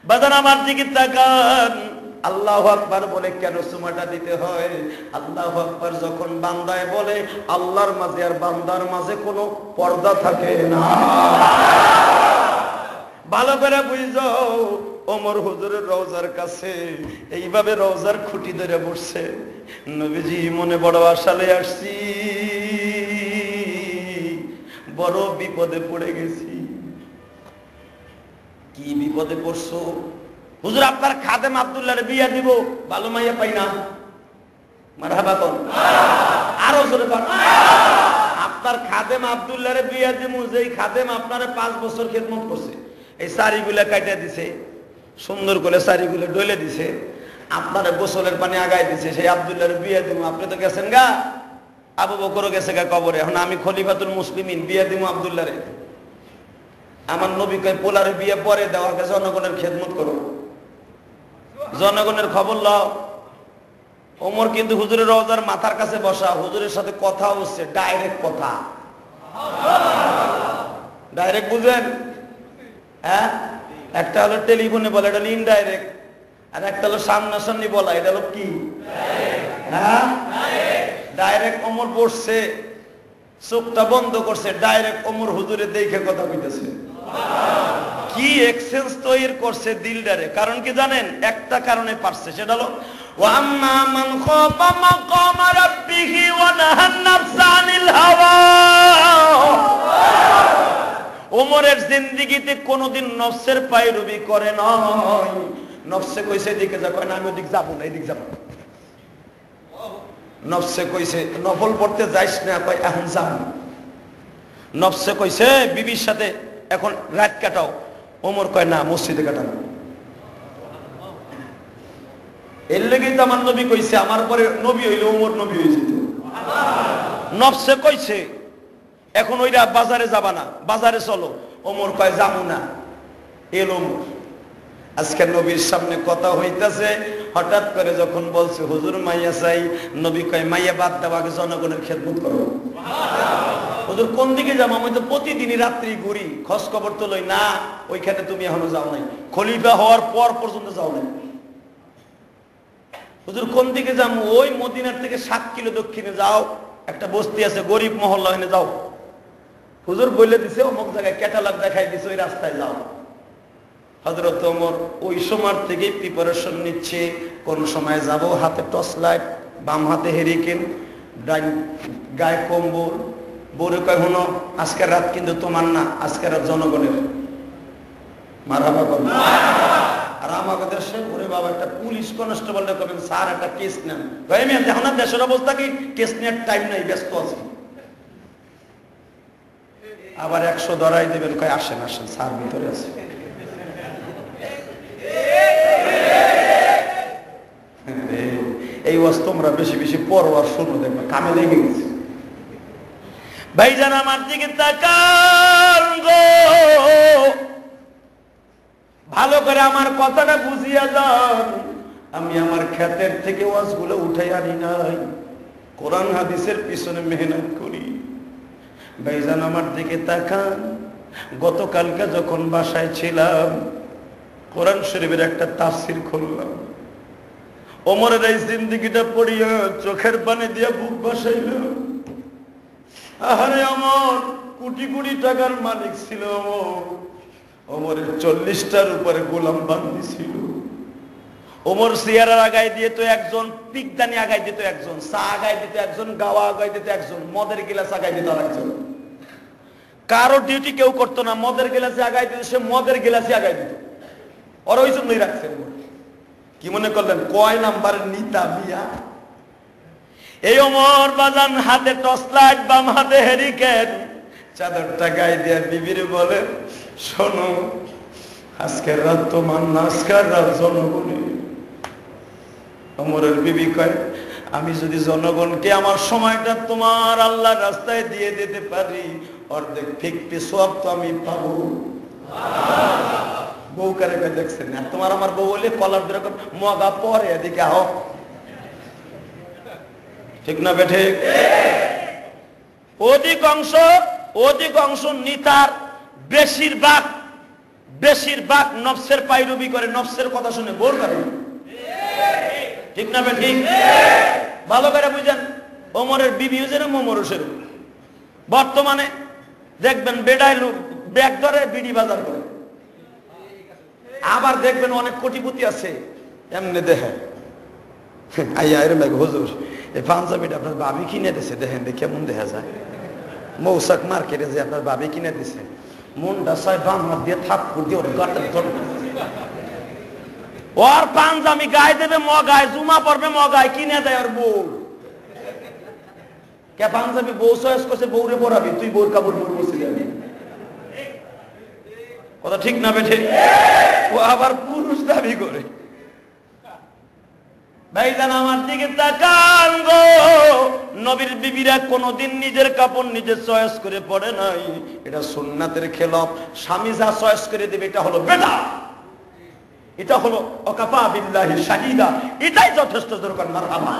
বাজান আমার দিকে তাকান, আল্লাহু আকবার বলে কেন সুমাটা দিতে হয়? আল্লাহু আকবার যখন বান্দায় বলে, আল্লাহর মাঝে আর বান্দার মাঝে কোনো পর্দা থাকে না। ভালো করে বুঝো, ওমর হুজুরের রওজার কাছে এইভাবে রওজার খুঁটি ধরে বসছে, নবীজি মনে বড় আশালে আসছি, বড় বিপদে পড়ে গেছি। কি বিপদে পড়ছো? হুজুর আপনার খাদেম আব্দুল্লাহর বিয়া দিব, ভালো মাইয়া পাই না। মারহাবা কোন, আরো জোরে বল। আপনার খাদেম আব্দুল্লাহর বিয়া দিব, যেই খাদেম আপনারে 5 বছর খেদমত করছে, এই শাড়িগুলা কাটা দিছে, সুন্দর করে শাড়িগুলো ডলে দিছে, আপনারে গোসলের পানি আগায় দিছে, সেই আব্দুল্লাহর বিয়া দিব। আপনি তো গেছেন গা, আবু বকরও গেছে গা কবরে, এখন আমি খলিফাতুল মুসলিমিন বিয়া দিব আব্দুল্লাহরে। আমার নবী কয় পোলারে বিয়ে পরে দেওয়া গেছে, জনগণের খেদমত করো, জনগণের খবর লও। ওমর কিন্তু হুজুরের রওজার মাথার কাছে বসা, হুজুরের সাথে কথা হচ্ছে, ডাইরেক্ট কথা, ডাইরেক্ট বুঝেন? হ্যাঁ, একটা হলো টেলিফোনে বলা, এটা হলো ইনডাইরেক্ট, আর একটা হলো সামনাসামনি বলা, এটা হলো কি? হ্যাঁ, ডাইরেক্ট। ওমর বসছে, চোখটা বন্ধ করছে, ডাইরেক্ট ওমর হুজুরে দেখে কথা কইতেছে। কি এক্সচেঞ্জ তৈরি করছে দিলদারে। কারণ কি জানেন? একটা কারণে পারছে, সেটা হলো ওয়াম্মা মান খাফা মাকাম রাব্বিহি ওয়া নাহান নাফসা আনিল হাওয়া। ওমরের জিন্দেগিতে কোনোদিন নফসের পায়রবি করে নাই। নফসে কইছে এদিকে যা, কয় না আমি ওদিক যাব না, এদিক যাব। নফসে কইছে নফল পড়তে যাইস না, কয় এখন যাব। নফসে কইছে বিবির সাথে এখন রাত কাটাও, ওমর কয় না মসজিদে কাটানো। এর লেগেই তো আমার নবী কইছে, আমার পরে নবী হইলে ওমর নবী হয়ে যেত। নফসে কইছে এখন ওইরা বাজারে যাবা না, বাজারে চলো, ওমর কয় যাবো না। এল ওমর। আজকে নবীর সামনে কথা হইতাছে, হঠাৎ করে যখন বলছে হুজুর মাইয়া চাই, নবী কয় মাইয়া বাদ দাও, আগে জনগণের খেদমত করো। হুজুর কোন দিকে যাবো? আমি তো প্রতিদিনই রাত্রি ঘুরি, খোঁজ খবর তো লই না। ওইখানে তুমি এখনো যাও নাই, খলিফা হওয়ার পর পর্যন্ত যাও নাই। হুজুর কোন দিকে যাবো? ওই মদিনার থেকে 7 কিলো দক্ষিণে যাও, একটা বস্তি আছে গরিব মহল্লা, ওখানে যাও। হুজুর বলে দিছে অমুক জায়গায়, ক্যাটালগ দেখাই দিছে, ওই রাস্তায় যাও। হযরত ওমর ওই সময় থেকেই প্রিপারেশন নিচ্ছে, কোন সময় যাব, হাতে টর্চ লাইট, বাম হাতে হেরিকেন, ডাইন গায়ে কম্বল। বউরে কয় হনো, আজকের রাত কিন্তু তোমার না, আজকের রাত জনগণের। মারহাবা কর। আর আমাকে দেশে ওরে বাবা একটা পুলিশ কনস্টেবল কবেন, স্যার একটা কেস নেন। ভাই আমি দেখো না দেশের অবস্থা কি, কেস নেওয়ার টাইম নাই, ব্যস্ত আছি। আবার 100 ধরাই দেবেন, কয় আসেন আসেন স্যার ভিতরে আছে। এই ওয়াজ তোমরা বেশি বেশি পড়ো আর শোনো, দেখবে কামে লেগে গেছে। ভাইজান আমার দিকে তাকান গো, ভালো করে আমার কথাটা বুঝিয়া যান। আমি আমার ক্ষেতের থেকে ওয়াজগুলো উঠাই আনি নাই, কোরআন হাদিসের পিছনে মেহনত করি। ভাইজান আমার দিকে তাকান, গতকালকে যখন বাসায় ছিলাম, কোরআন শরীফের একটা তাফসীর খুললাম, ওমরের এই জিন্দেগিটা পড়িয়া চোখের পানি দিয়া বুক ভাসাইলাম। আহারে ওমর কোটি কোটি টাকার মালিক ছিল, ওমর ওমরের 40টার উপরে গোলাম বান্দি ছিল। ওমর সিয়ারার আগায় দিয়ে তো একজন, পিকদানি আগায় দিত একজন, চা আগায় দিত একজন, গাওয়া আগায় দিত একজন, মদের গিলাস আগায় দিত আরেকজন। কারো ডিউটি কেউ করতো না, মদের গিলাসে আগায় দিত, সে মদের গিলাসে আগায় দিত। ওরা ওই জন্যই রাখছেন। কি মনে করলেন কয় নাম্বারের নিতা মিয়া? এই ওমর বাজান হাতে টর্চ লাইট, বাম হাতে হেরিকেন, চাদরটা গায়ে দিয়ে বিবির বলে, শোনো আজকের রাত তোমার না, আজকের রাত জনগণের। ওমরের বিবি কয়, আমি যদি জনগণকে আমার সময়টা তোমার আল্লাহর রাস্তায় দিয়ে দিতে পারি, অর্ধেক ফিকপি সওয়াব তো আমি পাবো। বউ কারে কয় দেখছেন না, তোমার আমার বউ বলে কলার এরকম মগা পরে এদিকে আহ, ঠিক না বেঠে? অধিকাংশ নিতার বেশিরভাগ নফসের পাইরবি করে, নফসের কথা শুনে বোর করে, ঠিক না বেঠে? ভালো করে বুঝেন। ওমরের বিবি যেরকম ওমরও সেরকম। বর্তমানে দেখবেন বেডায় লোক ব্যাগ ধরে বিড়ি বাজার করে। আবার দেখবেন অনেক কোটিপতি আছে এমনি দেখে আইয়া এরম এক হুজুর এই পাঞ্জাবিটা আপনার ভাবি কিনে দিছে, দেখেন কেমন দেখা যায়। মৌসাক মার্কেটে যে আপনার ভাবি কিনে দিছে, মনটা ছয় বাম হাত দিয়ে থাপ্পড় দিয়ে ওর গাঁটের ধরে, ওর পাঞ্জাবি গায়ে দেবে মগায়, জুমা পড়বে মগায়, কিনে দেয় ওর বউ। কে পাঞ্জাবি বউ চয়েস করছে, বউরে পড়াবি, তুই বউর কাপড় পরে বসে যাবি। কথা ঠিক না বেঠে? ও আবার পুরুষ দাবি করে। ভাইজান আমার দিকে তাকান গো, নবীর বিবিরা কোনদিন নিজের কাপড় নিজে চয়েস করে পড়ে নাই, এটা সুন্নাতের খেলাফ। স্বামী যা চয়েস করে দেবে এটা হলো বেদা, এটা হলো ওয়াকাফা বিল্লাহি শাহিদা, এটাই যথেষ্ট। দরকার মারহাবা,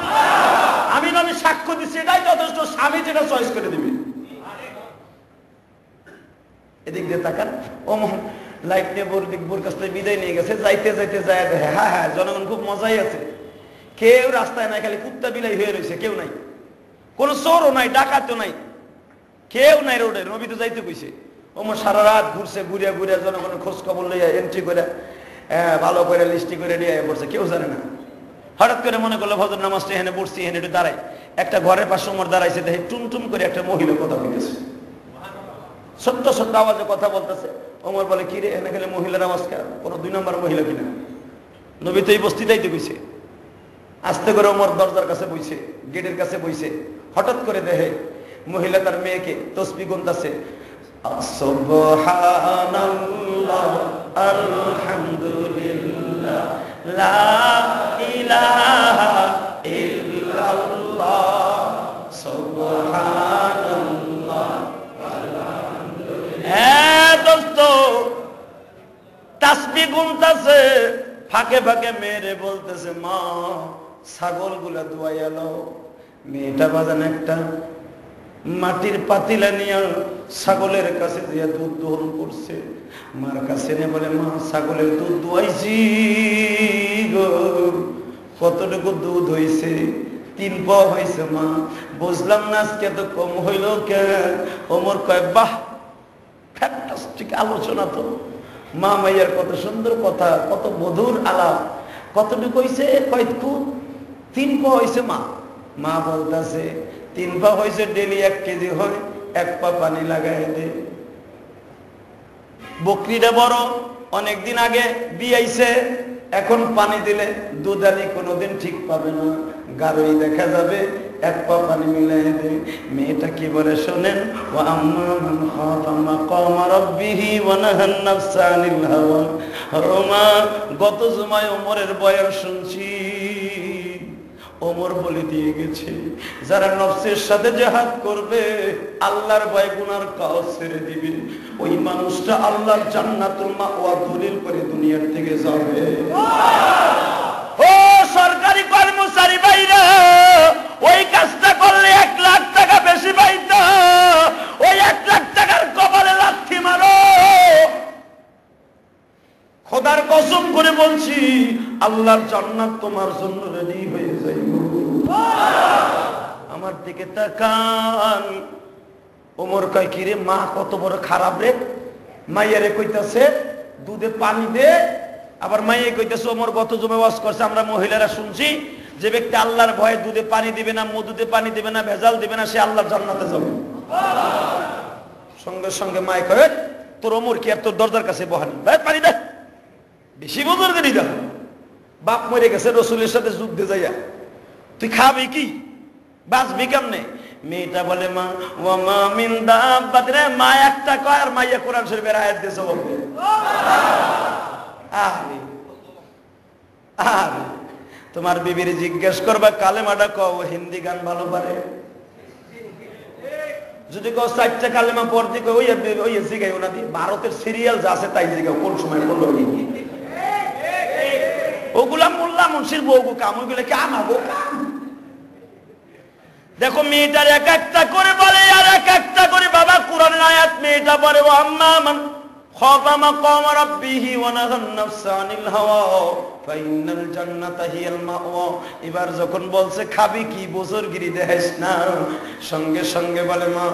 আমি নবী সাক্ষ্য দিচ্ছি, এটাই যথেষ্ট। স্বামী যেটা চয়েস করে দিবে। এদিক দিয়ে তাকান, ও লাইট নিয়ে বোর কাছ থেকে বিদায় নিয়ে গেছে, যাইতে যাইতে যায় দেখে হ্যাঁ হ্যাঁ জনগণ খুব মজাই আছে, কেউ রাস্তায় নাই, খালি কুত্তা বিলাই হয়ে রয়েছে, কেউ নাই, কোন চোরও নাই, ডাকাতও নাই, কেউ নাই রোডে। নবী তো যাইতে কইছে। ওমর সারা রাত ঘুরছে, ঘুরিয়া ঘুরিয়া জনগণের খোঁজ খবর লইয়া এন্ট্রি করে ভালো করে লিস্টি করে নিয়ে পড়ছে, কেউ জানে না। হঠাৎ করে মনে করলো ফজর নামাজটা এখানে পড়ছি, এখানে একটু দাঁড়ায়, একটা ঘরের পাশে ওমর দাঁড়াইছে, দেখে টুমটুম করে একটা মহিলা কথা বলতেছে, ছোট্ট ছোট্ট আওয়াজে কথা বলতেছে। ওমর বলে, কি রে এখানে গেলে মহিলার আওয়াজ, কোনো 2 নম্বর মহিলা কিনা? নবী তো এই বস্তিটাইতে কইছে। আস্তে করে ওমর দরজার কাছে বইছে, গেটের কাছে বইছে। হঠাৎ করে দেখে মহিলা তার মেয়েকে তসবিহ গুনতাছে, সুবহানাল্লাহ আলহামদুলিল্লাহ লা ইলাহা ইল্লাল্লাহ সুবহানাল্লাহ আলহামদুলিল্লাহ। হ্যাঁ দোস্ত, তাসবিহ গুনতাছে, ফাঁকে ফাঁকে মেয়েরে বলতেছে, মা ছাগল গুলা দুয়াই এলো। মেয়েটা বাজান একটা মাটির পাতিলা নিয়ে ছাগলের কাছে দিয়ে দুধ দোহন করছে। মার কাছে নিয়ে বলে, মা ছাগলের দুধ দুয়াইছি গো। কতটুকু দুধ হইছে? 3 পাও হয়েছে মা। বুঝলাম না আজকে তো কম হইল কেন? ওমর কয়, বাহ ফ্যান্টাস্টিক আলোচনা তো। মা মাইয়ার কত সুন্দর কথা, কত মধুর আলাপ। কতটুকু হয়েছে? কয়টুকু? 3 পা হয়েছে মা। মা বলতেছে, 3 পা হয়েছে, ডেলি 1 কেজি হয়, 1 পা পানি লাগাই দে। বকরিটা বড়, অনেকদিন আগে বিয়াইছে, এখন পানি দিলে দুধানি কোনোদিন ঠিক পাবে না, গাড়ি দেখা যাবে। 1 পা পানি মিলাই দে। মেয়েটা কি বলে শোনেন, ওয়া আম্মা মান খাফা মাকামা রাব্বিহি ওয়া নাহান নাফসা আনিল হাওয়া। ও মা, গত জুমায় ওমরের বয়ান শুনছি, ওমর বলে দিয়ে গেছে, যারা নফসের সাথে জিহাদ করবে, আল্লাহর ভয় গুনার কাজ ছেড়ে দিবে, ওই মানুষটা আল্লাহর জান্নাতুল মাওয়া দলিল করে দুনিয়ার থেকে যাবে। ও সরকারি কর্মচারী ভাইরা, ওই কাজটা করলে 1 লাখ টাকা বেশি পাইতো। ওই 1 লাখ টাকার কপালে লাথি মারো। খোদার কসম করে বলছি, আল্লাহর জান্নাত তোমার জন্য রেডি হয়ে যাইব। আমার দিকে তাকান। ওমর কয়, কি রে মা কত বড় খারাপ রে। মাইয়ারে কইতাছে, দুধে পানি দে। আবার মাইয়ে কইতেছে ওমর গত জুমে ওয়াজ করছে, আমরা মহিলারা শুনছি যে ব্যক্তি আল্লাহর ভয়ে দুধে পানি দিবে না, মধুতে পানি দিবে না, ভেজাল দিবে না, সে আল্লাহর জান্নাতে যাবে। সঙ্গে সঙ্গে মাই কয়ে তোর ওমর কি আর তোর দরজার কাছে বহানি, ভাই পানি দে, বেশি বুজুর্গ দিদা, বাপ মরে গেছে রসুলের সাথে যুদ্ধে যাইয়া, তুই খাবি কি, বাঁচবি কেমনে? মেয়েটা বলে মা ওয়া মা মিন দাব্বাতিন, মা একটা কয় আর মাইয়া কোরআন শরীফের আয়াত দিয়ে জবাব দেয়। আরে আরে তোমার বিবির জিজ্ঞেস করবা কালেমাটা কও, হিন্দি গান ভালো পারে, যদি কও চারটা কালেমা পড়তে কই ওই জিগাই ওনা দি ভারতের সিরিয়াল যা আছে তাই জিগাও, কোন সময় বললো ওগুলা মোল্লা মুন্সির বউ কাম, ওইগুলা কি আমাগো কাম? দেখো মেয়েটার এক একটা করে বলে আর এক একটা করে বাবা কোরআনের আয়াত মেয়েটা বলে ও আম্মা মান খাফা মাকাম রাব্বিহি ওয়া নাহান নাফসা আনিল হাওয়া ফাইনাল জান্নাতা হিয়াল মাওয়া। এবার যখন বলছে খাবি কি, বুজুর্গিরি দেখাইস না, সঙ্গে সঙ্গে বলে মা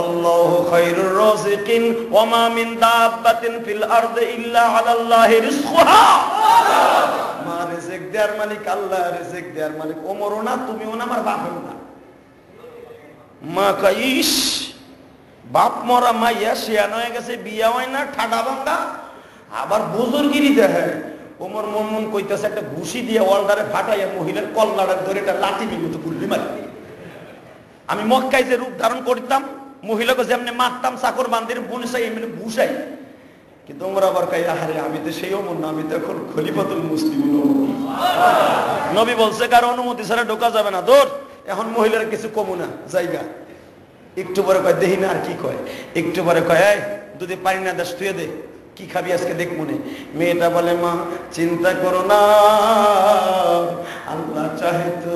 আল্লাহু খায়রুর রাযিকিন ওয়া মা মিন দাব্বাতিন ফিল আরদি ইল্লা আলাল্লাহি রিজকুহা। মা রিজিক দেয়ার মালিক আল্লাহ, রিজিক দেয়ার মালিক ওমরও না, তুমিও না, আমার বাপও না। মা কাইস বাপ মরা মাইয়া শিয়ান হয়ে গেছে, বিয়া হয় না, ঠাডা ভাঙ্গা, আবার বুজুর্গিরি দেখে। ওমর মন কইতেছে একটা ঘুষি দিয়ে ওয়ালদারে ফাটাইয়া মহিলার কল্লাটা ধরে একটা লাঠি বিমতো গুল্লি মারি। আমি মক্কায় যে রূপ ধারণ করতাম, মহিলাকে যেমনি মারতাম, চাকর বান্দির বুনসাই এমনি ঘুষাই, কিন্তু ওমর আবার কই আরে আমি তো সেই ওমর না, আমি তো এখন খলিফাতুল মুসলিমিন। নবী বলছে কার অনুমতি ছাড়া ঢোকা যাবে না, দৌড়। এখন মহিলার কিছু কমু না জায়গা, একটু পরে কয় দেখি না, আর কি কয়, একটু পরে কয় এই দুধে পানি না দাস তুই দে, কি খাবি আজকে দেখ মনে। মেয়েটা বলে মা চিন্তা করো না, আল্লাহ চাহে তো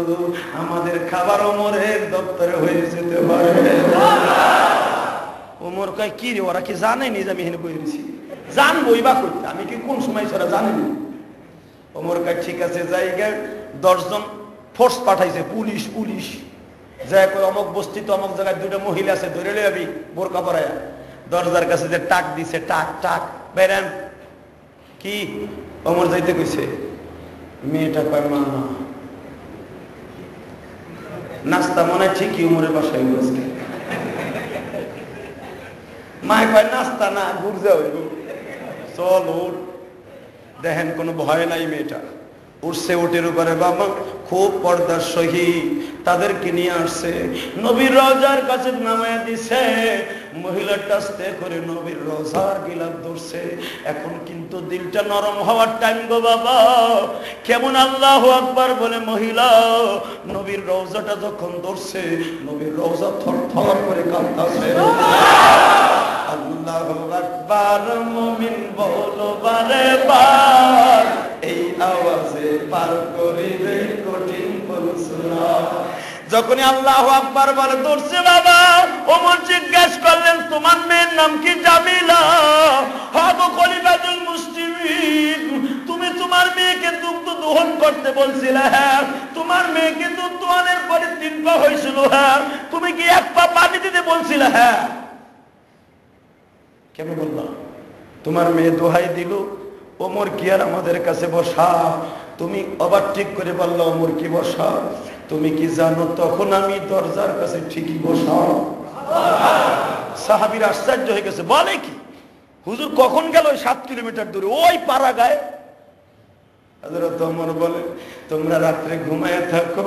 আমাদের খাবার ওমরের দপ্তরে হয়ে যেতে পারে। ওমর কয় কি রে, ওরা কি জানেনি যে আমি এখানে বই রয়েছি? জানবই বা করতে, আমি কি কোন সময় সেটা জানিনি। ওমর কয় ঠিক আছে জায়গায় 10 জন ফোর্স পাঠাইছে, পুলিশ পুলিশ যায় কই অমক বস্তিতে অমক জায়গায় দুটো মহিলা আছে, ধরে লবি বোরকা পরায়া। দরজার কাছে যে টাক দিছে, টাক টাক বেরেন কি, ওমর যাইতে কইছে। মেয়েটা কয় মা নাস্তা মনে ঠিকই উমরের বাসায় বসে। মায় কয় নাস্তা না, ঘুরতে হইব, চল উঠ। দেখেন কোনো ভয় নাই, মেয়েটা উঠছে, উটের উপরে বাবা খুব পর্দার সহিত তাদেরকে নিয়ে আসছে, নবীর রওজার কাছে নামায় দিছে। মহিলাটা আস্তে করে নবীর রওজার গিলাফ ধরছে। এখন কিন্তু দিলটা নরম হওয়ার টাইম গো বাবা। কেমন আল্লাহু আকবার বলে মহিলা নবীর রওজাটা যখন ধরছে, নবীর রওজা থরথর করে কাঁপতাছে। আল্লাহু আকবার মুমিন বলো বারে বার, এই আওয়াজে পার করিবে কঠিন পরশুরা। যখনই আল্লাহু আকবার বলে ধরছে বাবা, ওমর জিজ্ঞেস করলেন তোমার মেয়ের নাম কি? জামিলা। হাগো খলিফাতুল মুসলিমিন, তুমি তোমার মেয়েকে দুগ্ধ দহন করতে বলছিলে, হ্যাঁ। তোমার মেয়েকে দুধ দোহানের পরে 3 পা হয়েছিল, হ্যাঁ। তুমি কি 1 পা পানি দিতে বলছিলে, হ্যাঁ। কেন বললাম? তোমার মেয়ে দোহাই দিল, ওমর কি আর আমাদের কাছে বসা? তুমি আবার ঠিক করে বললো ওমর কি বসা? তুমি কি জানো তখন আমি দরজার কাছে ঠিকই বসা। সাহাবীরা আশ্চর্য হয়ে গেছে, বলে কি হুজুর কখন গেল? 7 কিলোমিটার দূরে ওই পাড়া গায়ে। হযরত ওমর বলে তোমরা রাত্রে ঘুমায় থাকো,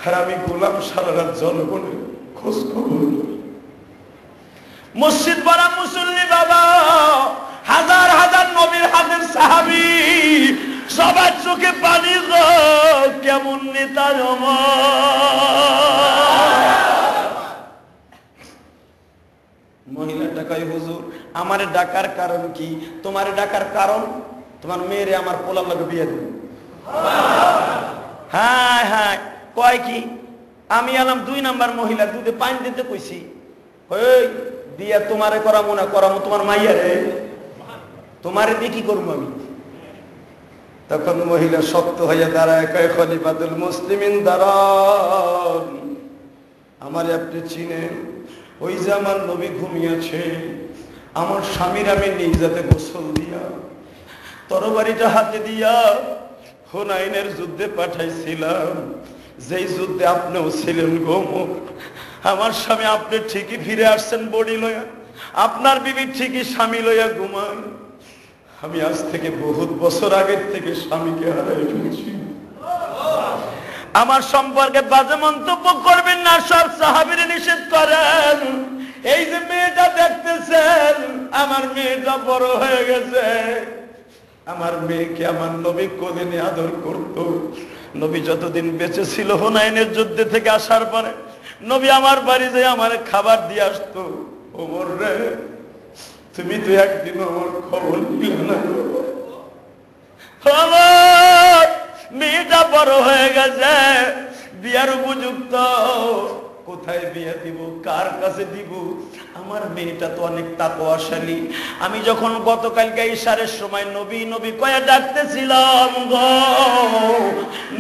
আর আমি গোলাম সারা রাত জনগণের খোঁজ খবর। মসজিদ ভরা মুসল্লি বাবা, হাজার হাজার নবীর হাতের সাহাবী, সবার চোখে পানি। কেমন নেতা মহিলাটা কয় হুজুর আমার ডাকার কারণ কি? তোমার ডাকার কারণ তোমার মেয়েরে আমার পোলার লাগে বিয়ে দেব। হ্যাঁ হ্যাঁ, কয় কি? আমি এলাম 2 নাম্বার মহিলা, দুধে পানি দিতে কইছি। ওই বিয়া তোমারে করামো না, করামো তোমার মাইয়ারে। তোমারে দিয়ে কি করবো আমি? তখন মহিলা শক্ত হয়ে দাঁড়ায় কয় খলিফাতুল মুসলিমিন দাঁড়ান, আমারে আপনি চিনেন? ওই যে আমার নবী ঘুমিয়েছে, আমার স্বামীর আমি নিজ হাতে গোসল দিয়া তরবারিটা হাতে দিয়া হুনাইনের যুদ্ধে পাঠাইছিলাম, যেই যুদ্ধে আপনিও ছিলেন গো। আমার স্বামী আপনি ঠিকই ফিরে আসছেন বডি লয়া, আপনার বিবি ঠিকই স্বামী লয়া ঘুমান। আমি আজ থেকে বহুত বছর আগের থেকে স্বামীকে হারাই ফেলেছি। আমার সম্পর্কে বাজে মন্তব্য করবেন না, সব সাহাবীরা নিষেধ করেন। এই যে মেয়েটা দেখতেছেন, আমার মেয়েটা বড় হয়ে গেছে। আমার মেয়েকে আমার নবী কোলে নিয়ে আদর করত। নবী যতদিন বেঁচে ছিল, হুনাইনের যুদ্ধে থেকে আসার পরে নবী আমার বাড়ি যেয়ে আমার খাবার দিয়ে আসতো। ওমর রে, তুমি তো একদিন আমার খবর নিলে না। মেয়েটা বড় হয়ে গেছে, বিয়ার উপযুক্ত। কোথায় বিয়ে দিব, কার কাছে দিব? আমার মেয়েটা তো অনেক তাকওয়াশালী। আমি যখন গতকালকে ইশারের সময় নবী নবী কয়ে ডাকতেছিলাম গো,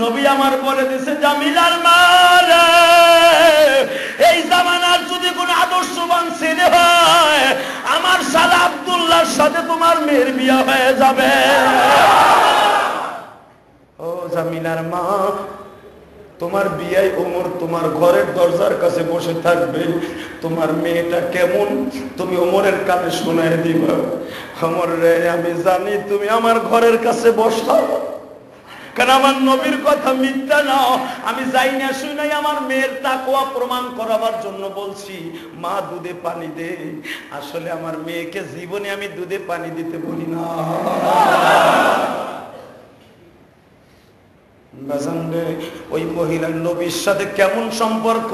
নবী আমার বলে দিছে, জামিলার মা রে, এই জামানার যদি কোন আদর্শবান ছেলে হয়, আমার শালা আব্দুল্লাহর সাথে তোমার মেয়ের বিয়ে হয়ে যাবে। ও জামিলার মা, তোমার বিয়ে ওমর তোমার ঘরের দরজার কাছে বসে থাকবে। তোমার মেয়েটা কেমন তুমি ওমরের কানে শোনায় দিবা। ওমর রে, আমি জানি তুমি আমার ঘরের কাছে বসাও, কারণ আমার নবীর কথা মিথ্যা না। আমি যাই না শুই নাই, আমার মেয়ের তাকওয়া প্রমাণ করাবার জন্য বলছি। মা দুধে পানি দে। আসলে আমার মেয়েকে জীবনে আমি দুধে পানি দিতে বলি না। ওই মহিলার নবীর সাথে কেমন সম্পর্ক,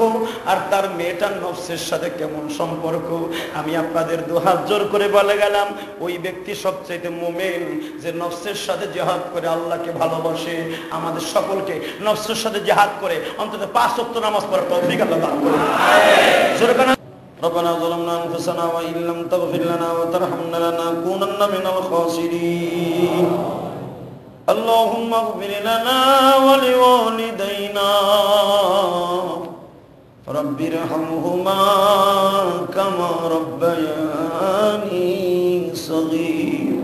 আর তার মেয়েটার নফসের সাথে কেমন সম্পর্ক, আমি আপনাদের দুহাত জোর করে বলে গেলাম, ওই ব্যক্তি সবচেয়ে মুমিন যে নফসের সাথে জিহাদ করে আল্লাহকে ভালোবাসে। আমাদের সকলকে নফসের সাথে জিহাদ করে অন্তত 5 ওয়াক্ত নামাজ পড়ার তৌফিক আল্লাহ দান করুন। ربنا ظلمنا انفسنا وان لم تغفر لنا وترحمنا لنكونن من الخاسرين اللهم اغفر لنا ولوالدينا رب ارحمهما كما ربياني صغيرا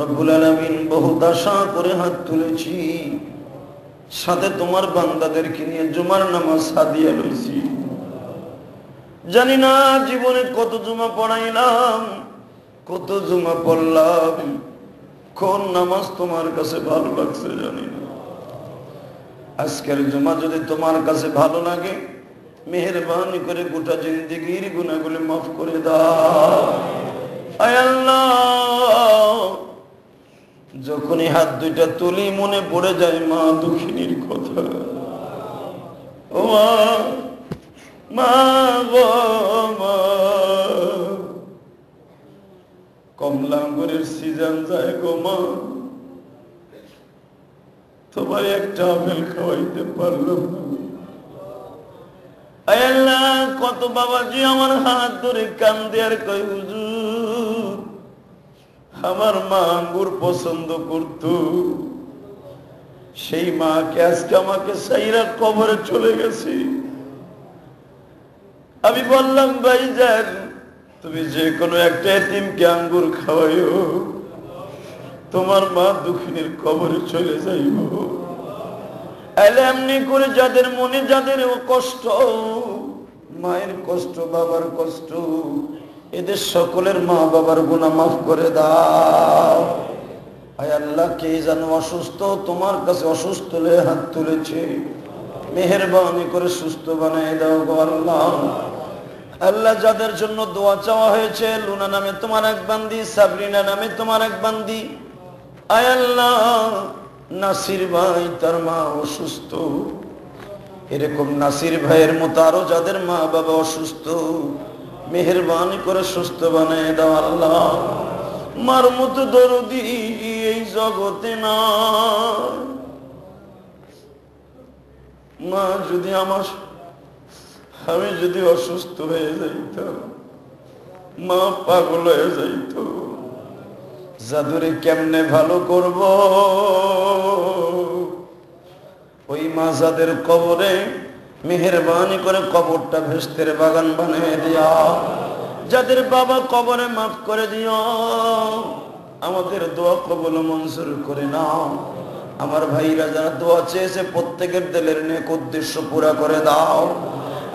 রব্বুল আলামিন বহুত আশা করে হাত তুলেছি, সাথে তোমার বান্দাদেরকে নিয়ে জুমার নামাজ হাদিয়া লইছি। জানি না জীবনে কত জুমা পড়াইলাম, কত জুমা পড়লাম, কোন নামাজ তোমার কাছে ভালো লাগছে জানি না। আজকের জুমা যদি তোমার কাছে ভালো লাগে, মেহেরবানি করে গোটা জিন্দেগির গুনাহগুলো মাফ করে দাও। আয় আল্লাহ, যখনই হাত দুইটা তুলি মনে পড়ে যায় মা দুঃখিনীর কথা। ও মা গো মা, কমলা আঙ্গুরের সিজন যায় গো মা, তোমার একটা আপেল খাওয়াইতে পারলাম না। আয় আল্লাহ, কত বাবাজি আমার হাত ধরে কান্দে আর কই, হুজুর আমার মা আঙ্গুর পছন্দ করত, সেই মাকে আজকে আমাকে সাইরা কবরে চলে গেছি। আমি বললাম ভাইজান, তুমি যে কোনো একটা এতিমকে আঙ্গুর খাওয়াইও, তোমার মা দুঃখিনীর কবরে চলে যাইব। এমনি করে যাদের মনে যাদের কষ্ট, মায়ের কষ্ট, বাবার কষ্ট, এদের সকলের মা বাবার গুনাহ মাফ করে দাও। আয় আল্লাহ, কে যেন অসুস্থ, তোমার কাছে অসুস্থ হলে হাত তুলেছে, মেহেরবানি করে সুস্থ বানিয়ে দাও গো আল্লাহ। আল্লাহ, যাদের জন্য দোয়া চাওয়া হয়েছে, লুনা নামে তোমার এক বান্দি, সাবরিনা নামে তোমার এক বান্দি, আয় আল্লাহ নাসির ভাই তার মা অসুস্থ, এরকম নাসির ভাইয়ের মতো আরো যাদের মা বাবা অসুস্থ, মেহেরবানি করে সুস্থ বানিয়ে দাও আল্লাহ। মার মতো দরদি এই জগতে না। মা যদি আমি যদি অসুস্থ হয়ে যাইতাম, মা পাগল হয়ে যাইত, জাদুরে কেমনে ভালো করব? ওই মা যাদের কবরে মেহেরবানি করে কবরটা ভেস্তের বাগান বানিয়ে দিয়া, যাদের বাবা কবরে মাফ করে দিও, আমাদের দোয়া কবুল মঞ্জুর করে নাও। আমার ভাইরা যারা দোয়া চেয়েছে প্রত্যেকের দিলের নেক উদ্দেশ্য পুরা করে দাও।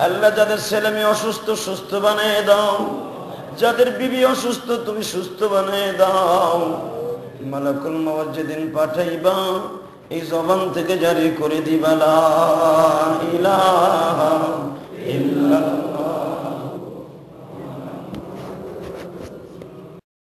আল্লাহ যাদের ছেলে মেয়ে অসুস্থ সুস্থ বানিয়ে দাও, যাদের বিবি অসুস্থ তুমি সুস্থ বানিয়ে দাও। মালাকুল মওত যেদিন পাঠাইবা এই জবান থেকে জারি করে দিবা লা ইলাহা ইল্লাল্লাহ